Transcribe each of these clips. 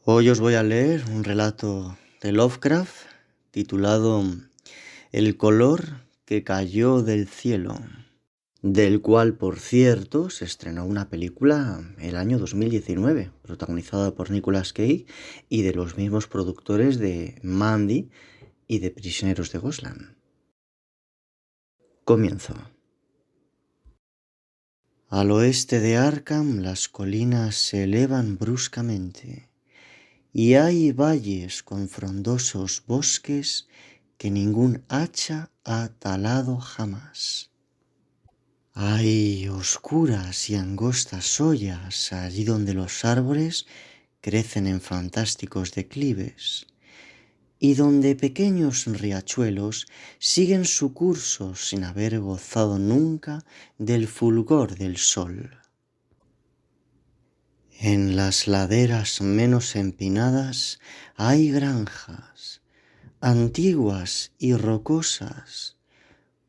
Hoy os voy a leer un relato de Lovecraft titulado El color que cayó del cielo, del cual, por cierto, se estrenó una película el año 2019, protagonizada por Nicolas Cage y de los mismos productores de Mandy y de Prisioneros de Ghostland. Comienzo. Al oeste de Arkham, las colinas se elevan bruscamente, y hay valles con frondosos bosques que ningún hacha ha talado jamás. Hay oscuras y angostas hoyas allí donde los árboles crecen en fantásticos declives, y donde pequeños riachuelos siguen su curso sin haber gozado nunca del fulgor del sol. En las laderas menos empinadas hay granjas, antiguas y rocosas,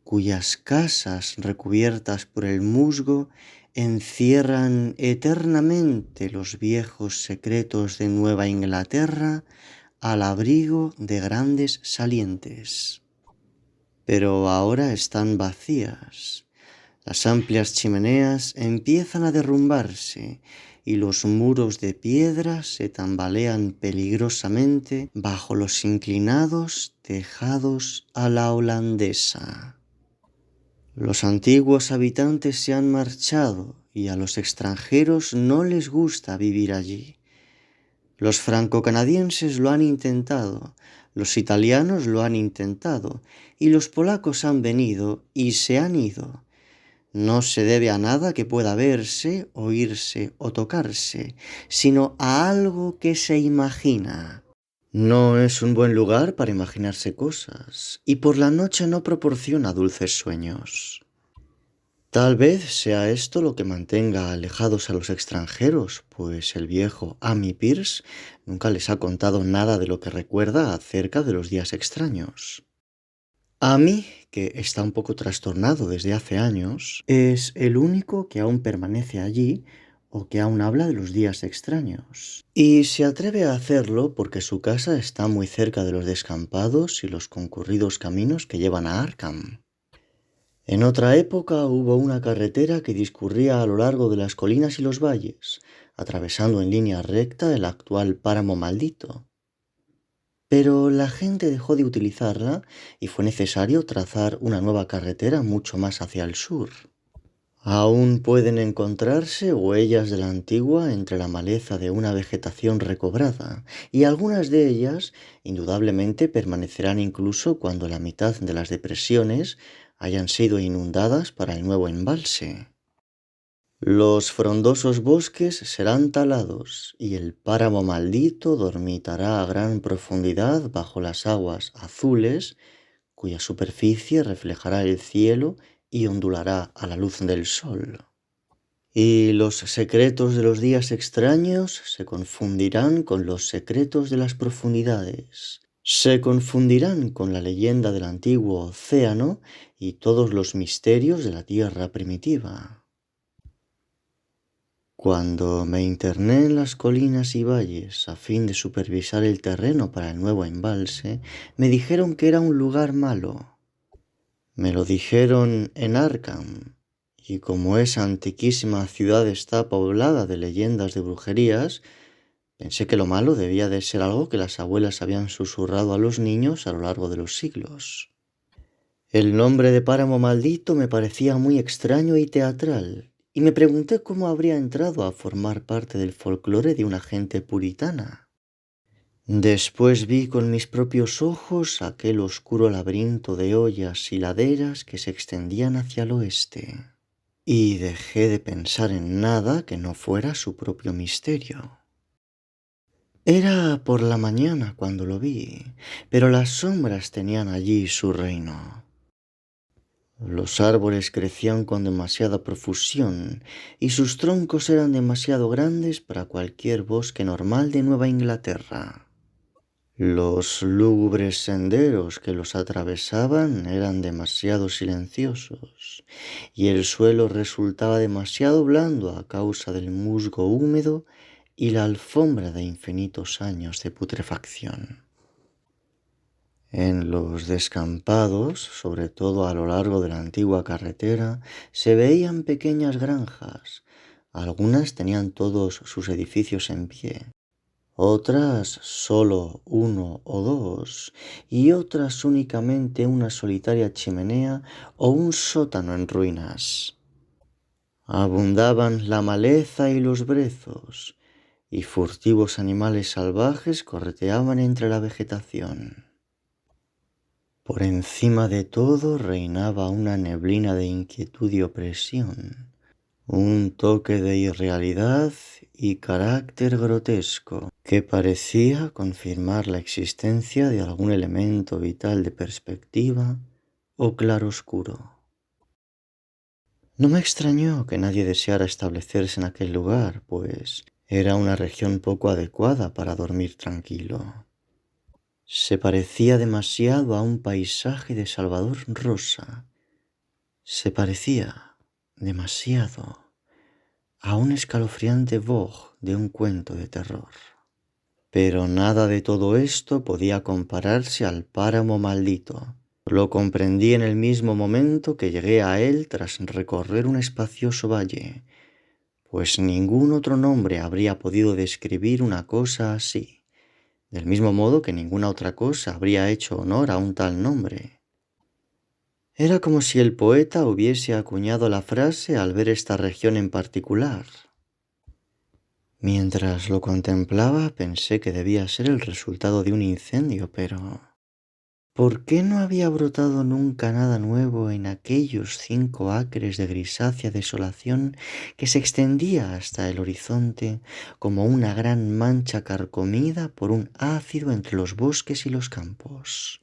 cuyas casas recubiertas por el musgo encierran eternamente los viejos secretos de Nueva Inglaterra al abrigo de grandes salientes. Pero ahora están vacías. Las amplias chimeneas empiezan a derrumbarse y los muros de piedra se tambalean peligrosamente bajo los inclinados tejados a la holandesa. Los antiguos habitantes se han marchado y a los extranjeros no les gusta vivir allí. Los franco-canadienses lo han intentado, los italianos lo han intentado y los polacos han venido y se han ido. No se debe a nada que pueda verse, oírse o tocarse, sino a algo que se imagina. No es un buen lugar para imaginarse cosas, y por la noche no proporciona dulces sueños. Tal vez sea esto lo que mantenga alejados a los extranjeros, pues el viejo Amy Pierce nunca les ha contado nada de lo que recuerda acerca de los días extraños. Amy, que está un poco trastornado desde hace años, es el único que aún permanece allí o que aún habla de los días extraños. Y se atreve a hacerlo porque su casa está muy cerca de los descampados y los concurridos caminos que llevan a Arkham. En otra época hubo una carretera que discurría a lo largo de las colinas y los valles, atravesando en línea recta el actual páramo maldito. Pero la gente dejó de utilizarla y fue necesario trazar una nueva carretera mucho más hacia el sur. Aún pueden encontrarse huellas de la antigua entre la maleza de una vegetación recobrada, y algunas de ellas indudablemente permanecerán incluso cuando la mitad de las depresiones hayan sido inundadas para el nuevo embalse. Los frondosos bosques serán talados y el páramo maldito dormitará a gran profundidad bajo las aguas azules, cuya superficie reflejará el cielo y ondulará a la luz del sol. Y los secretos de los días extraños se confundirán con los secretos de las profundidades. Se confundirán con la leyenda del antiguo océano y todos los misterios de la tierra primitiva. Cuando me interné en las colinas y valles a fin de supervisar el terreno para el nuevo embalse, me dijeron que era un lugar malo. Me lo dijeron en Arkham, y como esa antiquísima ciudad está poblada de leyendas de brujerías, pensé que lo malo debía de ser algo que las abuelas habían susurrado a los niños a lo largo de los siglos. El nombre de páramo maldito me parecía muy extraño y teatral, y me pregunté cómo habría entrado a formar parte del folclore de una gente puritana. Después vi con mis propios ojos aquel oscuro laberinto de hoyas y laderas que se extendían hacia el oeste, y dejé de pensar en nada que no fuera su propio misterio. Era por la mañana cuando lo vi, pero las sombras tenían allí su reino. Los árboles crecían con demasiada profusión y sus troncos eran demasiado grandes para cualquier bosque normal de Nueva Inglaterra. Los lúgubres senderos que los atravesaban eran demasiado silenciosos y el suelo resultaba demasiado blando a causa del musgo húmedo y la alfombra de infinitos años de putrefacción. En los descampados, sobre todo a lo largo de la antigua carretera, se veían pequeñas granjas. Algunas tenían todos sus edificios en pie, otras solo uno o dos, y otras únicamente una solitaria chimenea o un sótano en ruinas. Abundaban la maleza y los brezos, y furtivos animales salvajes correteaban entre la vegetación. Por encima de todo reinaba una neblina de inquietud y opresión, un toque de irrealidad y carácter grotesco que parecía confirmar la existencia de algún elemento vital de perspectiva o claroscuro. No me extrañó que nadie deseara establecerse en aquel lugar, pues era una región poco adecuada para dormir tranquilo. Se parecía demasiado a un paisaje de Salvador Rosa. Se parecía demasiado a un escalofriante Vogue de un cuento de terror. Pero nada de todo esto podía compararse al páramo maldito. Lo comprendí en el mismo momento que llegué a él tras recorrer un espacioso valle, pues ningún otro nombre habría podido describir una cosa así, del mismo modo que ninguna otra cosa habría hecho honor a un tal nombre. Era como si el poeta hubiese acuñado la frase al ver esta región en particular. Mientras lo contemplaba, pensé que debía ser el resultado de un incendio, pero ¿por qué no había brotado nunca nada nuevo en aquellos 5 acres de grisácea desolación que se extendía hasta el horizonte como una gran mancha carcomida por un ácido entre los bosques y los campos?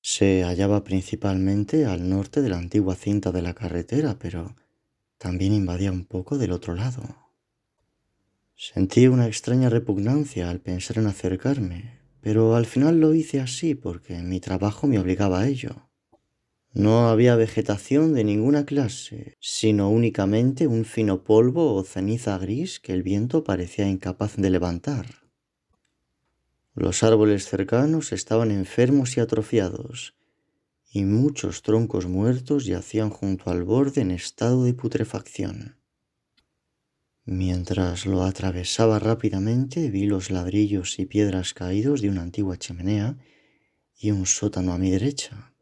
Se hallaba principalmente al norte de la antigua cinta de la carretera, pero también invadía un poco del otro lado. Sentí una extraña repugnancia al pensar en acercarme, pero al final lo hice así porque mi trabajo me obligaba a ello. No había vegetación de ninguna clase, sino únicamente un fino polvo o ceniza gris que el viento parecía incapaz de levantar. Los árboles cercanos estaban enfermos y atrofiados, y muchos troncos muertos yacían junto al borde en estado de putrefacción. Mientras lo atravesaba rápidamente, vi los ladrillos y piedras caídos de una antigua chimenea y un sótano a mi derecha,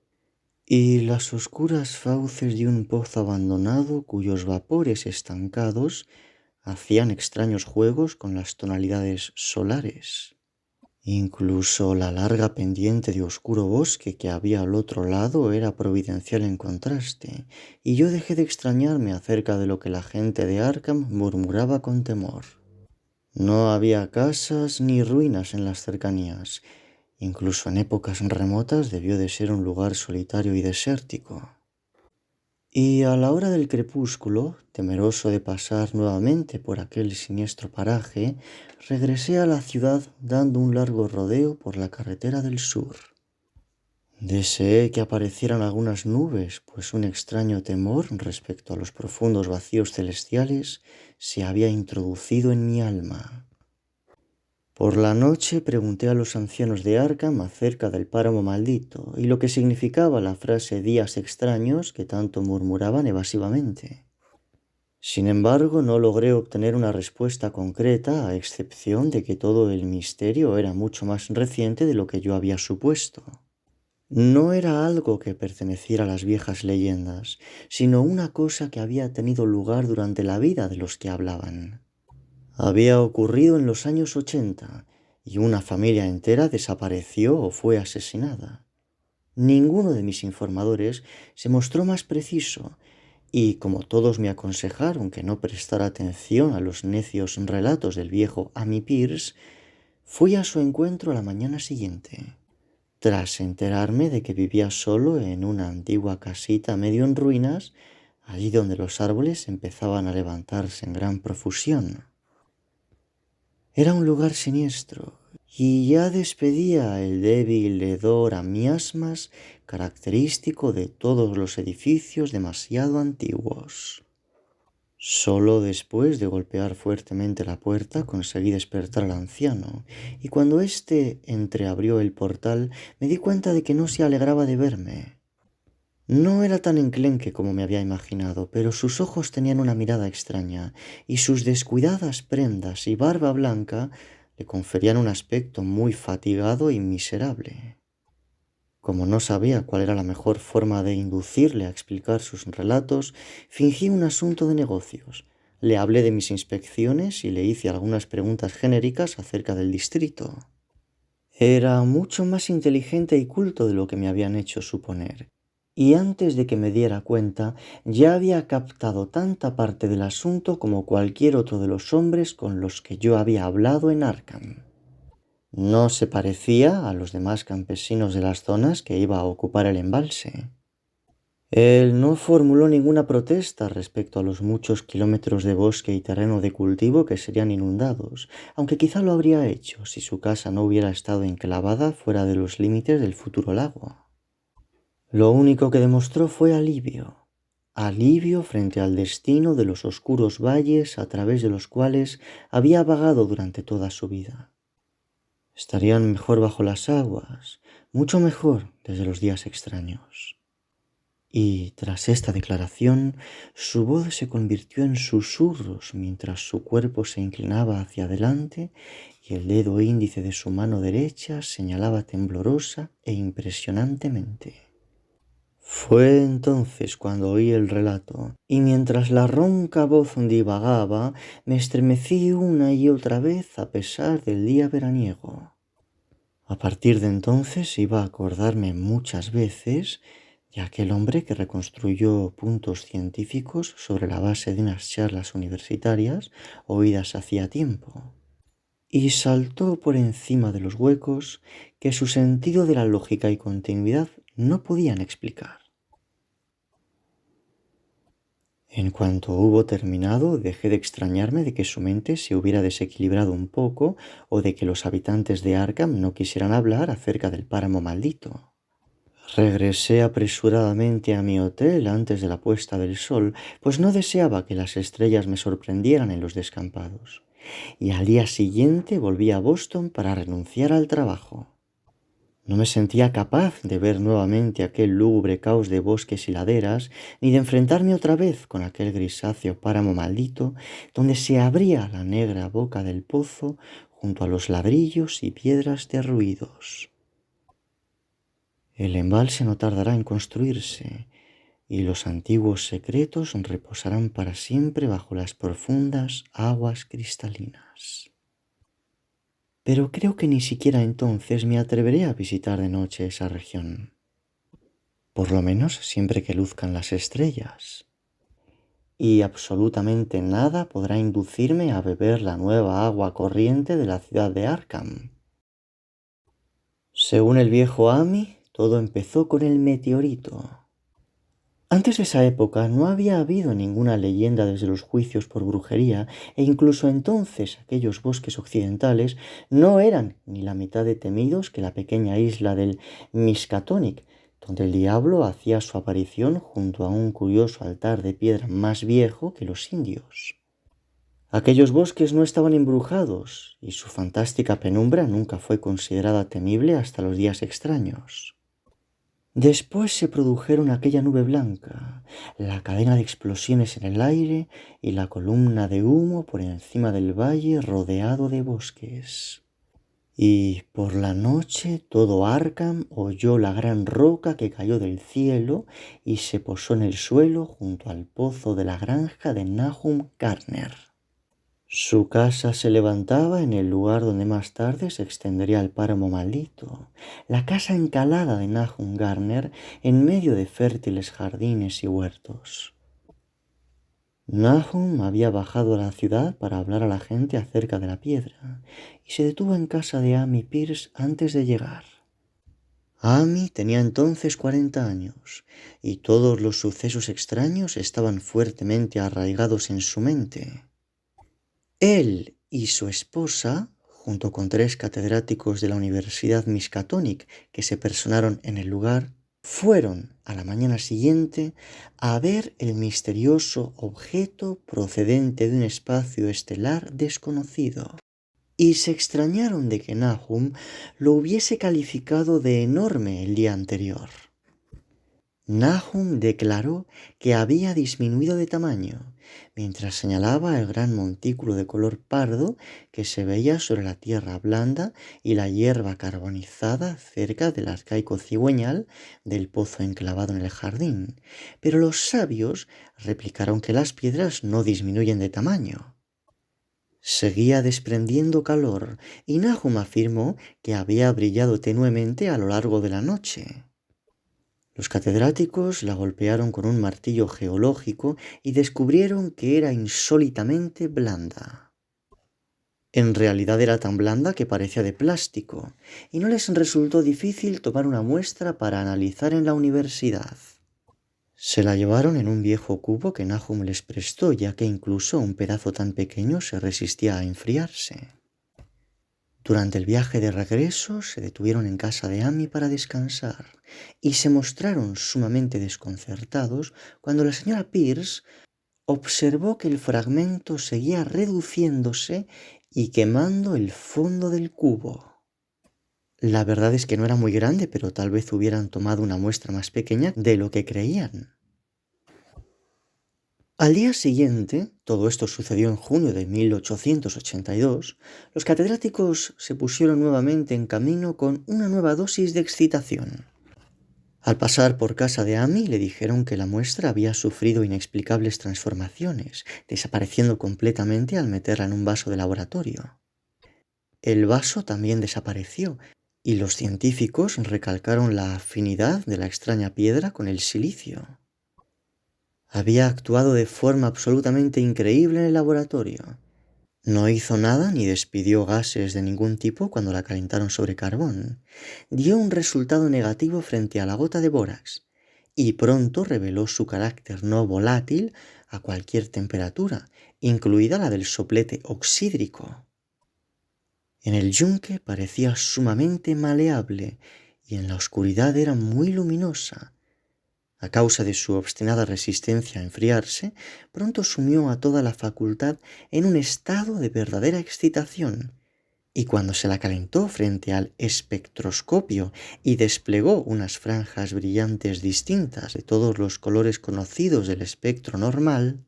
y las oscuras fauces de un pozo abandonado cuyos vapores estancados hacían extraños juegos con las tonalidades solares. Incluso la larga pendiente de oscuro bosque que había al otro lado era providencial en contraste, y yo dejé de extrañarme acerca de lo que la gente de Arkham murmuraba con temor. No había casas ni ruinas en las cercanías. Incluso en épocas remotas debió de ser un lugar solitario y desértico. Y a la hora del crepúsculo, temeroso de pasar nuevamente por aquel siniestro paraje, regresé a la ciudad dando un largo rodeo por la carretera del sur. Deseé que aparecieran algunas nubes, pues un extraño temor respecto a los profundos vacíos celestiales se había introducido en mi alma. Por la noche pregunté a los ancianos de Arkham acerca del páramo maldito y lo que significaba la frase días extraños que tanto murmuraban evasivamente. Sin embargo, no logré obtener una respuesta concreta, a excepción de que todo el misterio era mucho más reciente de lo que yo había supuesto. No era algo que perteneciera a las viejas leyendas, sino una cosa que había tenido lugar durante la vida de los que hablaban. Había ocurrido en los años 80 y una familia entera desapareció o fue asesinada. Ninguno de mis informadores se mostró más preciso y, como todos me aconsejaron que no prestara atención a los necios relatos del viejo Amy Pierce, fui a su encuentro a la mañana siguiente. Tras enterarme de que vivía solo en una antigua casita medio en ruinas, allí donde los árboles empezaban a levantarse en gran profusión. Era un lugar siniestro, y ya despedía el débil hedor a miasmas característico de todos los edificios demasiado antiguos. Solo después de golpear fuertemente la puerta conseguí despertar al anciano, y cuando éste entreabrió el portal me di cuenta de que no se alegraba de verme. No era tan enclenque como me había imaginado, pero sus ojos tenían una mirada extraña, y sus descuidadas prendas y barba blanca le conferían un aspecto muy fatigado y miserable. Como no sabía cuál era la mejor forma de inducirle a explicar sus relatos, fingí un asunto de negocios. Le hablé de mis inspecciones y le hice algunas preguntas genéricas acerca del distrito. Era mucho más inteligente y culto de lo que me habían hecho suponer, y antes de que me diera cuenta ya había captado tanta parte del asunto como cualquier otro de los hombres con los que yo había hablado en Arkham. No se parecía a los demás campesinos de las zonas que iba a ocupar el embalse. Él no formuló ninguna protesta respecto a los muchos kilómetros de bosque y terreno de cultivo que serían inundados, aunque quizá lo habría hecho si su casa no hubiera estado enclavada fuera de los límites del futuro lago. Lo único que demostró fue alivio, alivio frente al destino de los oscuros valles a través de los cuales había vagado durante toda su vida. Estarían mejor bajo las aguas, mucho mejor desde los días extraños. Y tras esta declaración, su voz se convirtió en susurros mientras su cuerpo se inclinaba hacia adelante y el dedo índice de su mano derecha señalaba temblorosa e impresionantemente. Fue entonces cuando oí el relato, y mientras la ronca voz divagaba, me estremecí una y otra vez a pesar del día veraniego. A partir de entonces iba a acordarme muchas veces de aquel hombre que reconstruyó puntos científicos sobre la base de unas charlas universitarias oídas hacía tiempo, y saltó por encima de los huecos que su sentido de la lógica y continuidad no podían explicar. En cuanto hubo terminado, dejé de extrañarme de que su mente se hubiera desequilibrado un poco o de que los habitantes de Arkham no quisieran hablar acerca del páramo maldito. Regresé apresuradamente a mi hotel antes de la puesta del sol, pues no deseaba que las estrellas me sorprendieran en los descampados. Y al día siguiente volví a Boston para renunciar al trabajo. No me sentía capaz de ver nuevamente aquel lúgubre caos de bosques y laderas, ni de enfrentarme otra vez con aquel grisáceo páramo maldito, donde se abría la negra boca del pozo junto a los ladrillos y piedras derruidos. El embalse no tardará en construirse, y los antiguos secretos reposarán para siempre bajo las profundas aguas cristalinas. Pero creo que ni siquiera entonces me atreveré a visitar de noche esa región, por lo menos siempre que luzcan las estrellas, y absolutamente nada podrá inducirme a beber la nueva agua corriente de la ciudad de Arkham. Según el viejo Amy, todo empezó con el meteorito. Antes de esa época no había habido ninguna leyenda desde los juicios por brujería, e incluso entonces aquellos bosques occidentales no eran ni la mitad de temidos que la pequeña isla del Miskatonic, donde el diablo hacía su aparición junto a un curioso altar de piedra más viejo que los indios. Aquellos bosques no estaban embrujados, y su fantástica penumbra nunca fue considerada temible hasta los días extraños. Después se produjeron aquella nube blanca, la cadena de explosiones en el aire y la columna de humo por encima del valle rodeado de bosques. Y por la noche todo Arkham oyó la gran roca que cayó del cielo y se posó en el suelo junto al pozo de la granja de Nahum Garner. Su casa se levantaba en el lugar donde más tarde se extendería el páramo maldito, la casa encalada de Nahum Garner en medio de fértiles jardines y huertos. Nahum había bajado a la ciudad para hablar a la gente acerca de la piedra y se detuvo en casa de Amy Pierce antes de llegar. Amy tenía entonces 40 años y todos los sucesos extraños estaban fuertemente arraigados en su mente. Él y su esposa, junto con 3 catedráticos de la Universidad Miskatonic que se personaron en el lugar, Fueron a la mañana siguiente a ver el misterioso objeto procedente de un espacio estelar desconocido, y se extrañaron de que Nahum lo hubiese calificado de enorme el día anterior. Nahum declaró que había disminuido de tamaño, mientras señalaba el gran montículo de color pardo que se veía sobre la tierra blanda y la hierba carbonizada cerca del arcaico cigüeñal del pozo enclavado en el jardín. Pero los sabios replicaron que las piedras no disminuyen de tamaño. Seguía desprendiendo calor y Nahum afirmó que había brillado tenuemente a lo largo de la noche. Los catedráticos la golpearon con un martillo geológico y descubrieron que era insólitamente blanda. En realidad era tan blanda que parecía de plástico, y no les resultó difícil tomar una muestra para analizar en la universidad. Se la llevaron en un viejo cubo que Nahum les prestó, ya que incluso un pedazo tan pequeño se resistía a enfriarse. Durante el viaje de regreso se detuvieron en casa de Amy para descansar y se mostraron sumamente desconcertados cuando la señora Pierce observó que el fragmento seguía reduciéndose y quemando el fondo del cubo. La verdad es que no era muy grande, pero tal vez hubieran tomado una muestra más pequeña de lo que creían. Al día siguiente, todo esto sucedió en junio de 1882, los catedráticos se pusieron nuevamente en camino con una nueva dosis de excitación. Al pasar por casa de Amy le dijeron que la muestra había sufrido inexplicables transformaciones, desapareciendo completamente al meterla en un vaso de laboratorio. El vaso también desapareció y los científicos recalcaron la afinidad de la extraña piedra con el silicio. Había actuado de forma absolutamente increíble en el laboratorio. No hizo nada ni despidió gases de ningún tipo cuando la calentaron sobre carbón. Dio un resultado negativo frente a la gota de bórax y pronto reveló su carácter no volátil a cualquier temperatura, incluida la del soplete oxídrico. En el yunque parecía sumamente maleable y en la oscuridad era muy luminosa. A causa de su obstinada resistencia a enfriarse, pronto sumió a toda la facultad en un estado de verdadera excitación, y cuando se la calentó frente al espectroscopio y desplegó unas franjas brillantes distintas de todos los colores conocidos del espectro normal,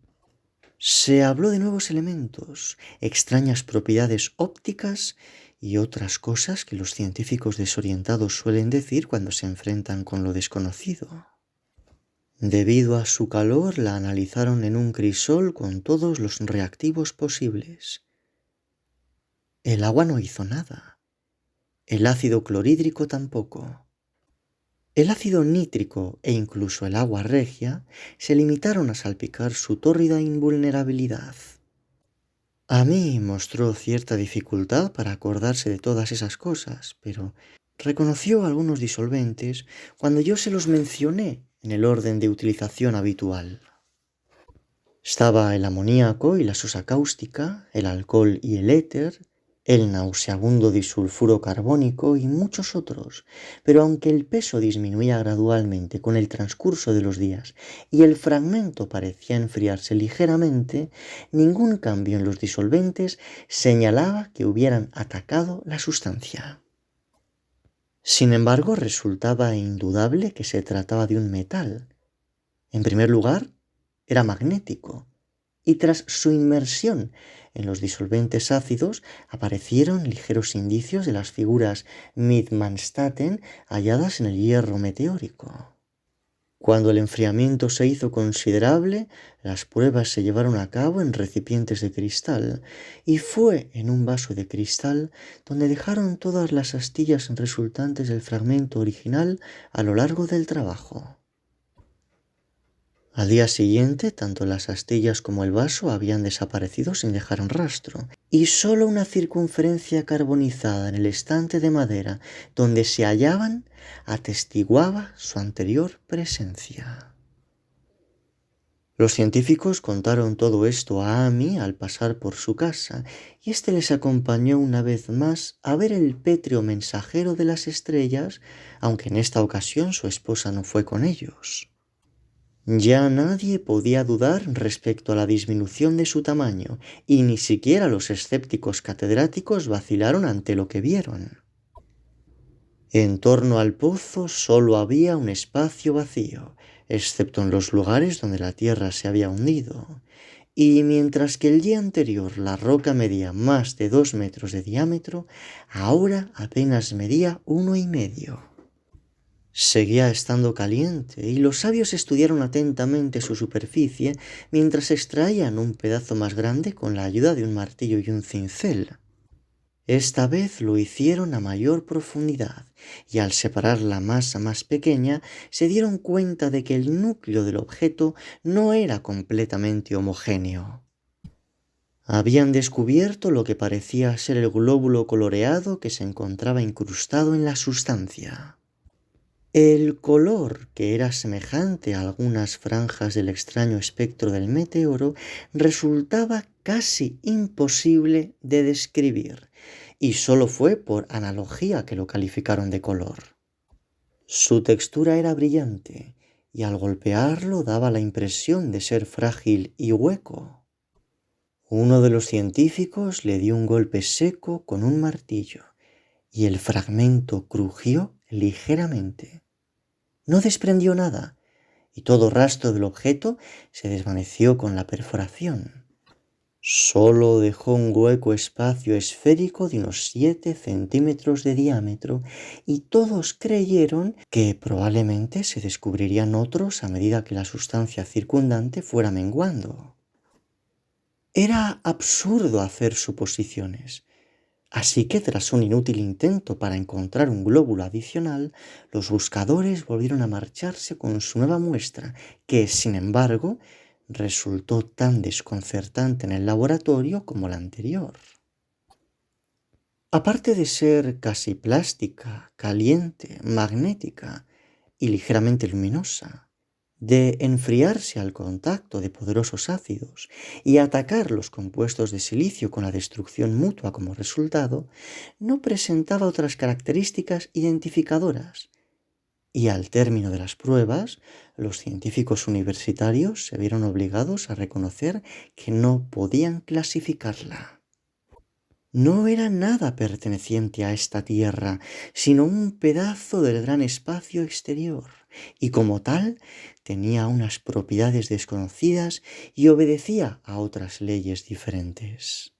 se habló de nuevos elementos, extrañas propiedades ópticas y otras cosas que los científicos desorientados suelen decir cuando se enfrentan con lo desconocido. Debido a su calor, la analizaron en un crisol con todos los reactivos posibles. El agua no hizo nada. El ácido clorhídrico tampoco. El ácido nítrico e incluso el agua regia se limitaron a salpicar su tórrida invulnerabilidad. A mí mostró cierta dificultad para acordarse de todas esas cosas, pero reconoció algunos disolventes cuando yo se los mencioné en el orden de utilización habitual. Estaba el amoníaco y la sosa cáustica, el alcohol y el éter, el nauseabundo disulfuro carbónico y muchos otros, pero aunque el peso disminuía gradualmente con el transcurso de los días y el fragmento parecía enfriarse ligeramente, ningún cambio en los disolventes señalaba que hubieran atacado la sustancia. Sin embargo, resultaba indudable que se trataba de un metal. En primer lugar, era magnético, y tras su inmersión en los disolventes ácidos aparecieron ligeros indicios de las figuras Mittmanstatten halladas en el hierro meteórico. Cuando el enfriamiento se hizo considerable, las pruebas se llevaron a cabo en recipientes de cristal, y fue en un vaso de cristal donde dejaron todas las astillas resultantes del fragmento original a lo largo del trabajo. Al día siguiente, tanto las astillas como el vaso habían desaparecido sin dejar rastro, y solo una circunferencia carbonizada en el estante de madera donde se hallaban atestiguaba su anterior presencia. Los científicos contaron todo esto a Amy al pasar por su casa, y éste les acompañó una vez más a ver el pétreo mensajero de las estrellas, aunque en esta ocasión su esposa no fue con ellos. Ya nadie podía dudar respecto a la disminución de su tamaño, y ni siquiera los escépticos catedráticos vacilaron ante lo que vieron. En torno al pozo solo había un espacio vacío, excepto en los lugares donde la tierra se había hundido, y mientras que el día anterior la roca medía más de 2 metros de diámetro, ahora apenas medía 1,5. Seguía estando caliente y los sabios estudiaron atentamente su superficie mientras extraían un pedazo más grande con la ayuda de un martillo y un cincel. Esta vez lo hicieron a mayor profundidad y al separar la masa más pequeña se dieron cuenta de que el núcleo del objeto no era completamente homogéneo. Habían descubierto lo que parecía ser el glóbulo coloreado que se encontraba incrustado en la sustancia. El color, que era semejante a algunas franjas del extraño espectro del meteoro, resultaba casi imposible de describir, y solo fue por analogía que lo calificaron de color. Su textura era brillante, y al golpearlo daba la impresión de ser frágil y hueco. Uno de los científicos le dio un golpe seco con un martillo, y el fragmento crujió ligeramente. No desprendió nada, y todo rastro del objeto se desvaneció con la perforación. Solo dejó un hueco espacio esférico de unos 7 centímetros de diámetro, y todos creyeron que probablemente se descubrirían otros a medida que la sustancia circundante fuera menguando. Era absurdo hacer suposiciones. Así que tras un inútil intento para encontrar un glóbulo adicional, los buscadores volvieron a marcharse con su nueva muestra, que, sin embargo, resultó tan desconcertante en el laboratorio como la anterior. Aparte de ser casi plástica, caliente, magnética y ligeramente luminosa, de enfriarse al contacto de poderosos ácidos y atacar los compuestos de silicio con la destrucción mutua como resultado, no presentaba otras características identificadoras. Y al término de las pruebas, los científicos universitarios se vieron obligados a reconocer que no podían clasificarla. No era nada perteneciente a esta tierra, sino un pedazo del gran espacio exterior, y como tal tenía unas propiedades desconocidas y obedecía a otras leyes diferentes.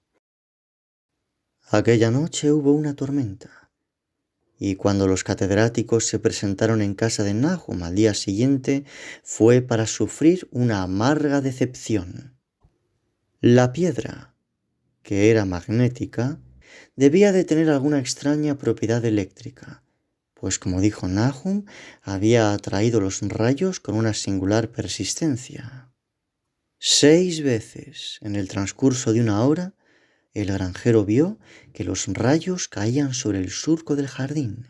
Aquella noche hubo una tormenta, y cuando los catedráticos se presentaron en casa de Nahum al día siguiente, fue para sufrir una amarga decepción. La piedra, que era magnética, debía de tener alguna extraña propiedad eléctrica, pues como dijo Nahum, había atraído los rayos con una singular persistencia. 6 veces en el transcurso de una hora, el granjero vio que los rayos caían sobre el surco del jardín.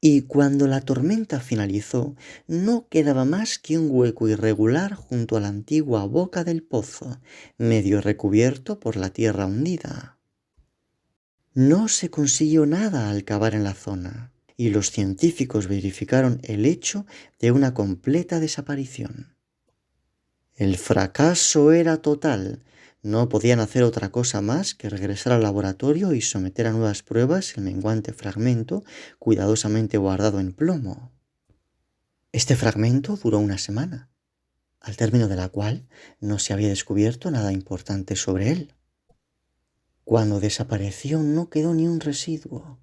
Y cuando la tormenta finalizó, no quedaba más que un hueco irregular junto a la antigua boca del pozo, medio recubierto por la tierra hundida. No se consiguió nada al cavar en la zona, y los científicos verificaron el hecho de una completa desaparición. El fracaso era total. No podían hacer otra cosa más que regresar al laboratorio y someter a nuevas pruebas el menguante fragmento cuidadosamente guardado en plomo. Este fragmento duró una semana, al término de la cual no se había descubierto nada importante sobre él. Cuando desapareció no quedó ni un residuo,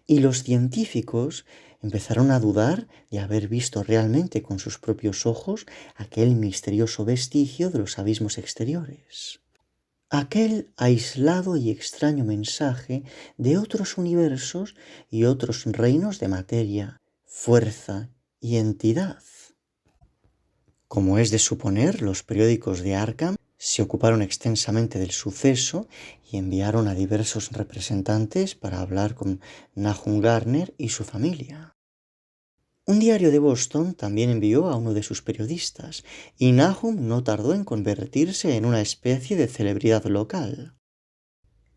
y los científicos empezaron a dudar de haber visto realmente con sus propios ojos aquel misterioso vestigio de los abismos exteriores. Aquel aislado y extraño mensaje de otros universos y otros reinos de materia, fuerza y entidad. Como es de suponer, los periódicos de Arkham se ocuparon extensamente del suceso y enviaron a diversos representantes para hablar con Nahum Gardner y su familia. Un diario de Boston también envió a uno de sus periodistas, y Nahum no tardó en convertirse en una especie de celebridad local.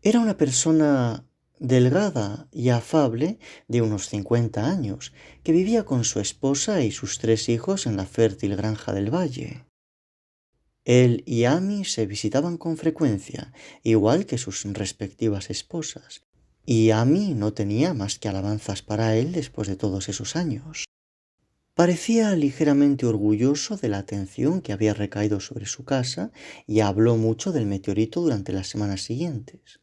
Era una persona delgada y afable de unos 50 años, que vivía con su esposa y sus 3 hijos en la fértil granja del valle. Él y Amy se visitaban con frecuencia, igual que sus respectivas esposas, y Amy no tenía más que alabanzas para él después de todos esos años. Parecía ligeramente orgulloso de la atención que había recaído sobre su casa y habló mucho del meteorito durante las semanas siguientes.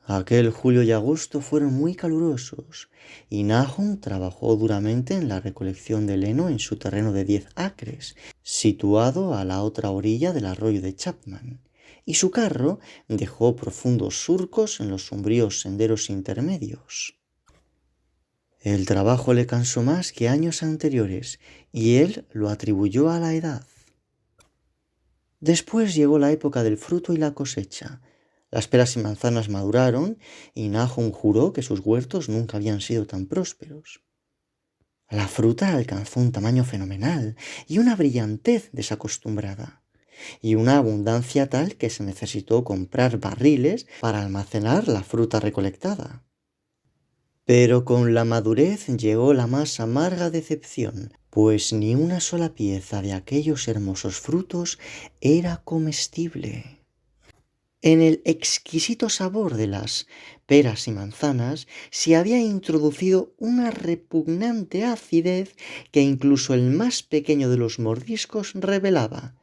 Aquel julio y agosto fueron muy calurosos y Nahum trabajó duramente en la recolección de heno en su terreno de 10 acres, situado a la otra orilla del arroyo de Chapman, y su carro dejó profundos surcos en los sombríos senderos intermedios. El trabajo le cansó más que años anteriores y él lo atribuyó a la edad. Después llegó la época del fruto y la cosecha. Las peras y manzanas maduraron y Nahum juró que sus huertos nunca habían sido tan prósperos. La fruta alcanzó un tamaño fenomenal y una brillantez desacostumbrada, y una abundancia tal que se necesitó comprar barriles para almacenar la fruta recolectada. Pero con la madurez llegó la más amarga decepción, pues ni una sola pieza de aquellos hermosos frutos era comestible. En el exquisito sabor de las peras y manzanas se había introducido una repugnante acidez que incluso el más pequeño de los mordiscos revelaba.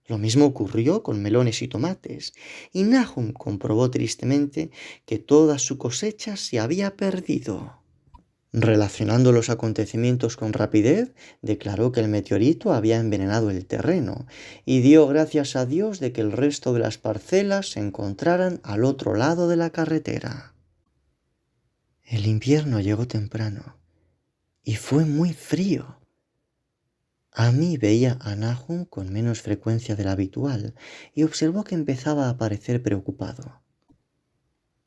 Lo mismo ocurrió con melones y tomates, y Nahum comprobó tristemente que toda su cosecha se había perdido. Relacionando los acontecimientos con rapidez, declaró que el meteorito había envenenado el terreno y dio gracias a Dios de que el resto de las parcelas se encontraran al otro lado de la carretera. El invierno llegó temprano y fue muy frío. Amy veía a Nahum con menos frecuencia de la habitual y observó que empezaba a parecer preocupado.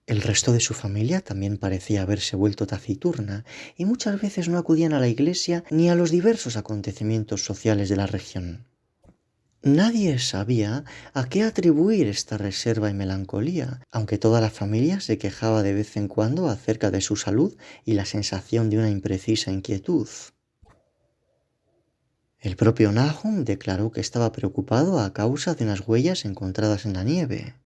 El resto de su familia también parecía haberse vuelto taciturna y muchas veces no acudían a la iglesia ni a los diversos acontecimientos sociales de la región. Nadie sabía a qué atribuir esta reserva y melancolía, aunque toda la familia se quejaba de vez en cuando acerca de su salud y la sensación de una imprecisa inquietud. El propio Nahum declaró que estaba preocupado a causa de unas huellas encontradas en la nieve.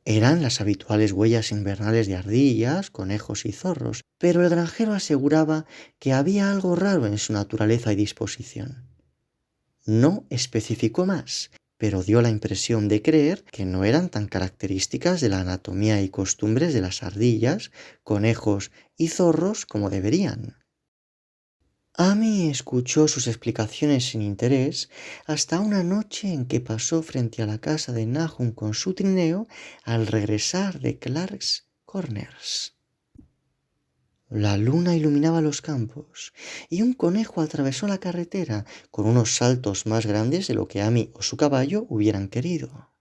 Eran las habituales huellas invernales de ardillas, conejos y zorros, pero el granjero aseguraba que había algo raro en su naturaleza y disposición. No especificó más, pero dio la impresión de creer que no eran tan características de la anatomía y costumbres de las ardillas, conejos y zorros como deberían. Amy escuchó sus explicaciones sin interés hasta una noche en que pasó frente a la casa de Nahum con su trineo al regresar de Clark's Corners. La luna iluminaba los campos y un conejo atravesó la carretera con unos saltos más grandes de lo que Amy o su caballo hubieran querido.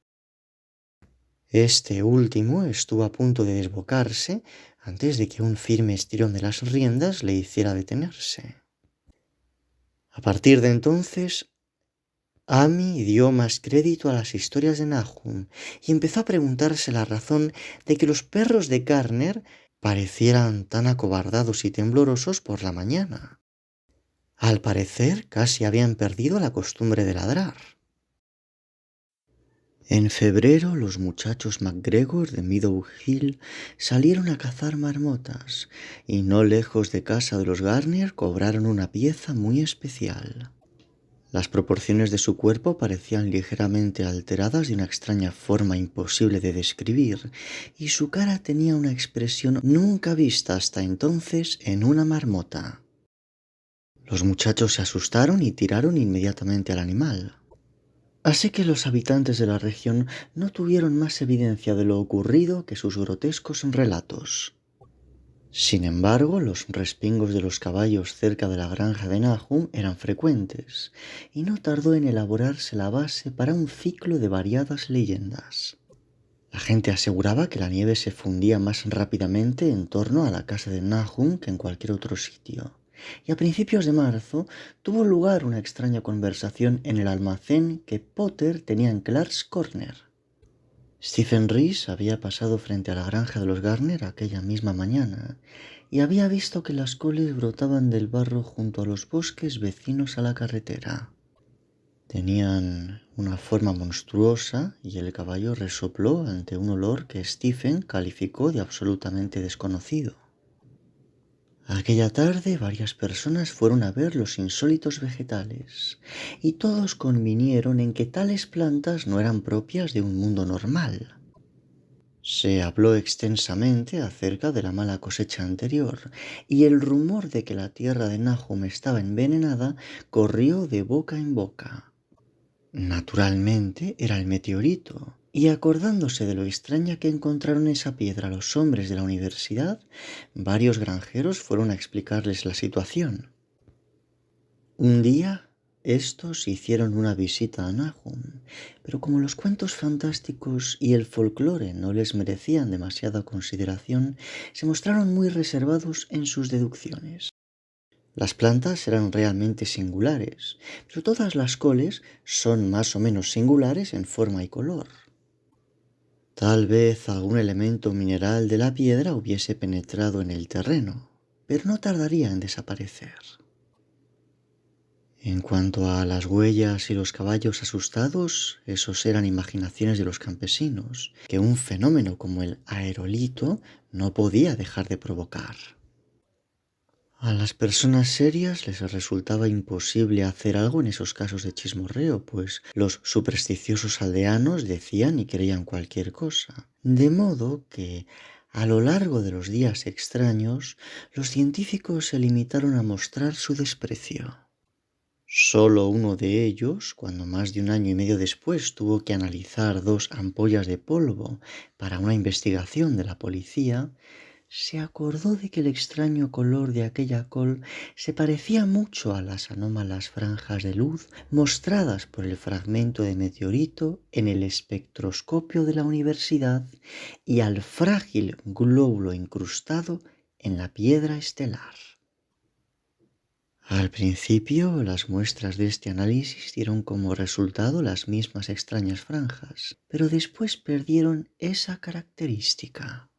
Este último estuvo a punto de desbocarse antes de que un firme estirón de las riendas le hiciera detenerse. A partir de entonces, Amy dio más crédito a las historias de Nahum y empezó a preguntarse la razón de que los perros de Garner parecieran tan acobardados y temblorosos por la mañana. Al parecer, casi habían perdido la costumbre de ladrar. En febrero, los muchachos MacGregor de Meadow Hill salieron a cazar marmotas y no lejos de casa de los Garner cobraron una pieza muy especial. Las proporciones de su cuerpo parecían ligeramente alteradas de una extraña forma imposible de describir, y su cara tenía una expresión nunca vista hasta entonces en una marmota. Los muchachos se asustaron y tiraron inmediatamente al animal. Así que los habitantes de la región no tuvieron más evidencia de lo ocurrido que sus grotescos relatos. Sin embargo, los respingos de los caballos cerca de la granja de Nahum eran frecuentes, y no tardó en elaborarse la base para un ciclo de variadas leyendas. La gente aseguraba que la nieve se fundía más rápidamente en torno a la casa de Nahum que en cualquier otro sitio, y a principios de marzo tuvo lugar una extraña conversación en el almacén que Potter tenía en Clark's Corner. Stephen Reese había pasado frente a la granja de los Garner aquella misma mañana y había visto que las coles brotaban del barro junto a los bosques vecinos a la carretera. Tenían una forma monstruosa y el caballo resopló ante un olor que Stephen calificó de absolutamente desconocido. Aquella tarde varias personas fueron a ver los insólitos vegetales y todos convinieron en que tales plantas no eran propias de un mundo normal. Se habló extensamente acerca de la mala cosecha anterior y el rumor de que la tierra de Nahum estaba envenenada corrió de boca en boca. Naturalmente era el meteorito, y acordándose de lo extraña que encontraron esa piedra los hombres de la universidad, varios granjeros fueron a explicarles la situación. Un día, estos hicieron una visita a Nahum, pero como los cuentos fantásticos y el folclore no les merecían demasiada consideración, se mostraron muy reservados en sus deducciones. Las plantas eran realmente singulares, pero todas las coles son más o menos singulares en forma y color. Tal vez algún elemento mineral de la piedra hubiese penetrado en el terreno, pero no tardaría en desaparecer. En cuanto a las huellas y los caballos asustados, esos eran imaginaciones de los campesinos, que un fenómeno como el aerolito no podía dejar de provocar. A las personas serias les resultaba imposible hacer algo en esos casos de chismorreo, pues los supersticiosos aldeanos decían y creían cualquier cosa. De modo que, a lo largo de los días extraños, los científicos se limitaron a mostrar su desprecio. Solo uno de ellos, cuando más de un año y medio después tuvo que analizar 2 ampollas de polvo para una investigación de la policía, se acordó de que el extraño color de aquella col se parecía mucho a las anómalas franjas de luz mostradas por el fragmento de meteorito en el espectroscopio de la universidad y al frágil glóbulo incrustado en la piedra estelar. Al principio, las muestras de este análisis dieron como resultado las mismas extrañas franjas, pero después perdieron esa característica.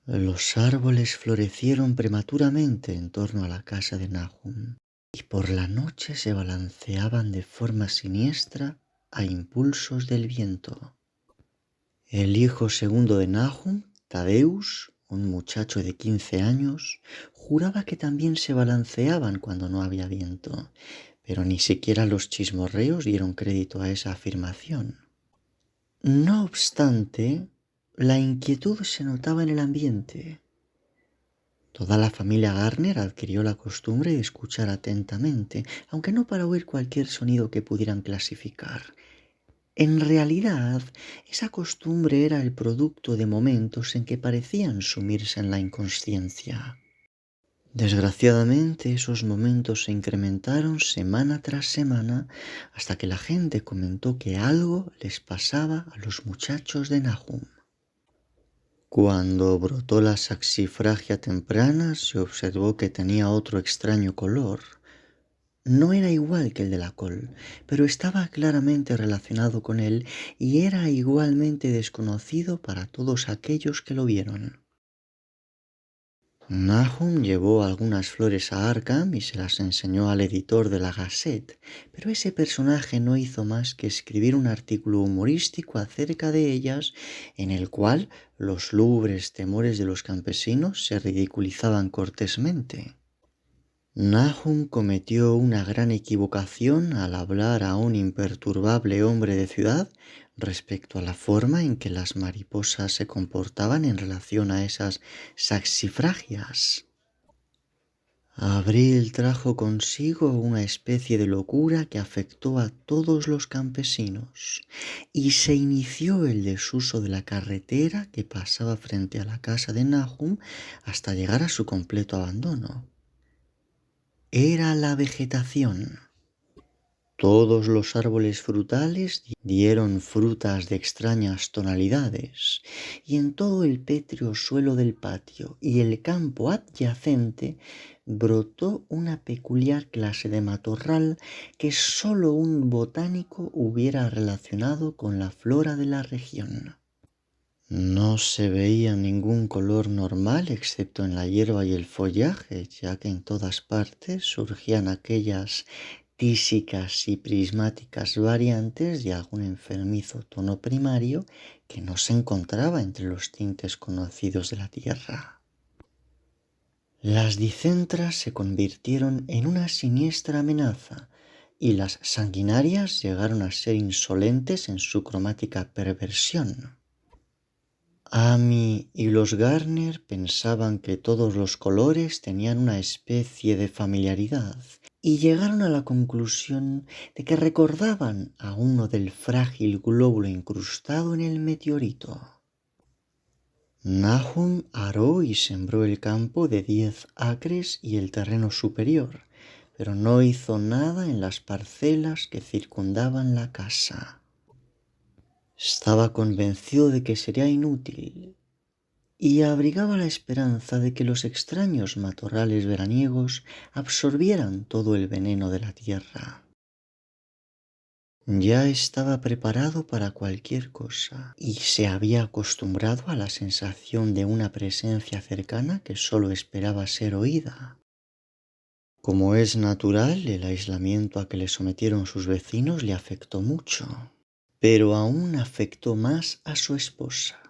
Los árboles florecieron prematuramente en torno a la casa de Nahum y por la noche se balanceaban de forma siniestra a impulsos del viento. El hijo segundo de Nahum, Tadeus, un muchacho de 15 años, juraba que también se balanceaban cuando no había viento, pero ni siquiera los chismorreos dieron crédito a esa afirmación. No obstante, la inquietud se notaba en el ambiente. Toda la familia Garner adquirió la costumbre de escuchar atentamente, aunque no para oír cualquier sonido que pudieran clasificar. En realidad, esa costumbre era el producto de momentos en que parecían sumirse en la inconsciencia. Desgraciadamente, esos momentos se incrementaron semana tras semana hasta que la gente comentó que algo les pasaba a los muchachos de Nahum. Cuando brotó la saxifragia temprana, se observó que tenía otro extraño color. No era igual que el de la col, pero estaba claramente relacionado con él y era igualmente desconocido para todos aquellos que lo vieron. Nahum llevó algunas flores a Arkham y se las enseñó al editor de la Gazette, pero ese personaje no hizo más que escribir un artículo humorístico acerca de ellas en el cual los lúgubres temores de los campesinos se ridiculizaban cortésmente. Nahum cometió una gran equivocación al hablar a un imperturbable hombre de ciudad respecto a la forma en que las mariposas se comportaban en relación a esas saxifragias. Abril trajo consigo una especie de locura que afectó a todos los campesinos y se inició el desuso de la carretera que pasaba frente a la casa de Nahum hasta llegar a su completo abandono. Era la vegetación. Todos los árboles frutales dieron frutas de extrañas tonalidades, y en todo el pétreo suelo del patio y el campo adyacente brotó una peculiar clase de matorral que sólo un botánico hubiera relacionado con la flora de la región. No se veía ningún color normal excepto en la hierba y el follaje, ya que en todas partes surgían aquellas tísicas y prismáticas variantes de algún enfermizo tono primario que no se encontraba entre los tintes conocidos de la tierra. Las dicentras se convirtieron en una siniestra amenaza y las sanguinarias llegaron a ser insolentes en su cromática perversión. Amy y los Garner pensaban que todos los colores tenían una especie de familiaridad y llegaron a la conclusión de que recordaban a uno del frágil glóbulo incrustado en el meteorito. Nahum aró y sembró el campo de 10 acres y el terreno superior, pero no hizo nada en las parcelas que circundaban la casa. Estaba convencido de que sería inútil y abrigaba la esperanza de que los extraños matorrales veraniegos absorbieran todo el veneno de la tierra. Ya estaba preparado para cualquier cosa y se había acostumbrado a la sensación de una presencia cercana que solo esperaba ser oída. Como es natural, el aislamiento a que le sometieron sus vecinos le afectó mucho, pero aún afectó más a su esposa.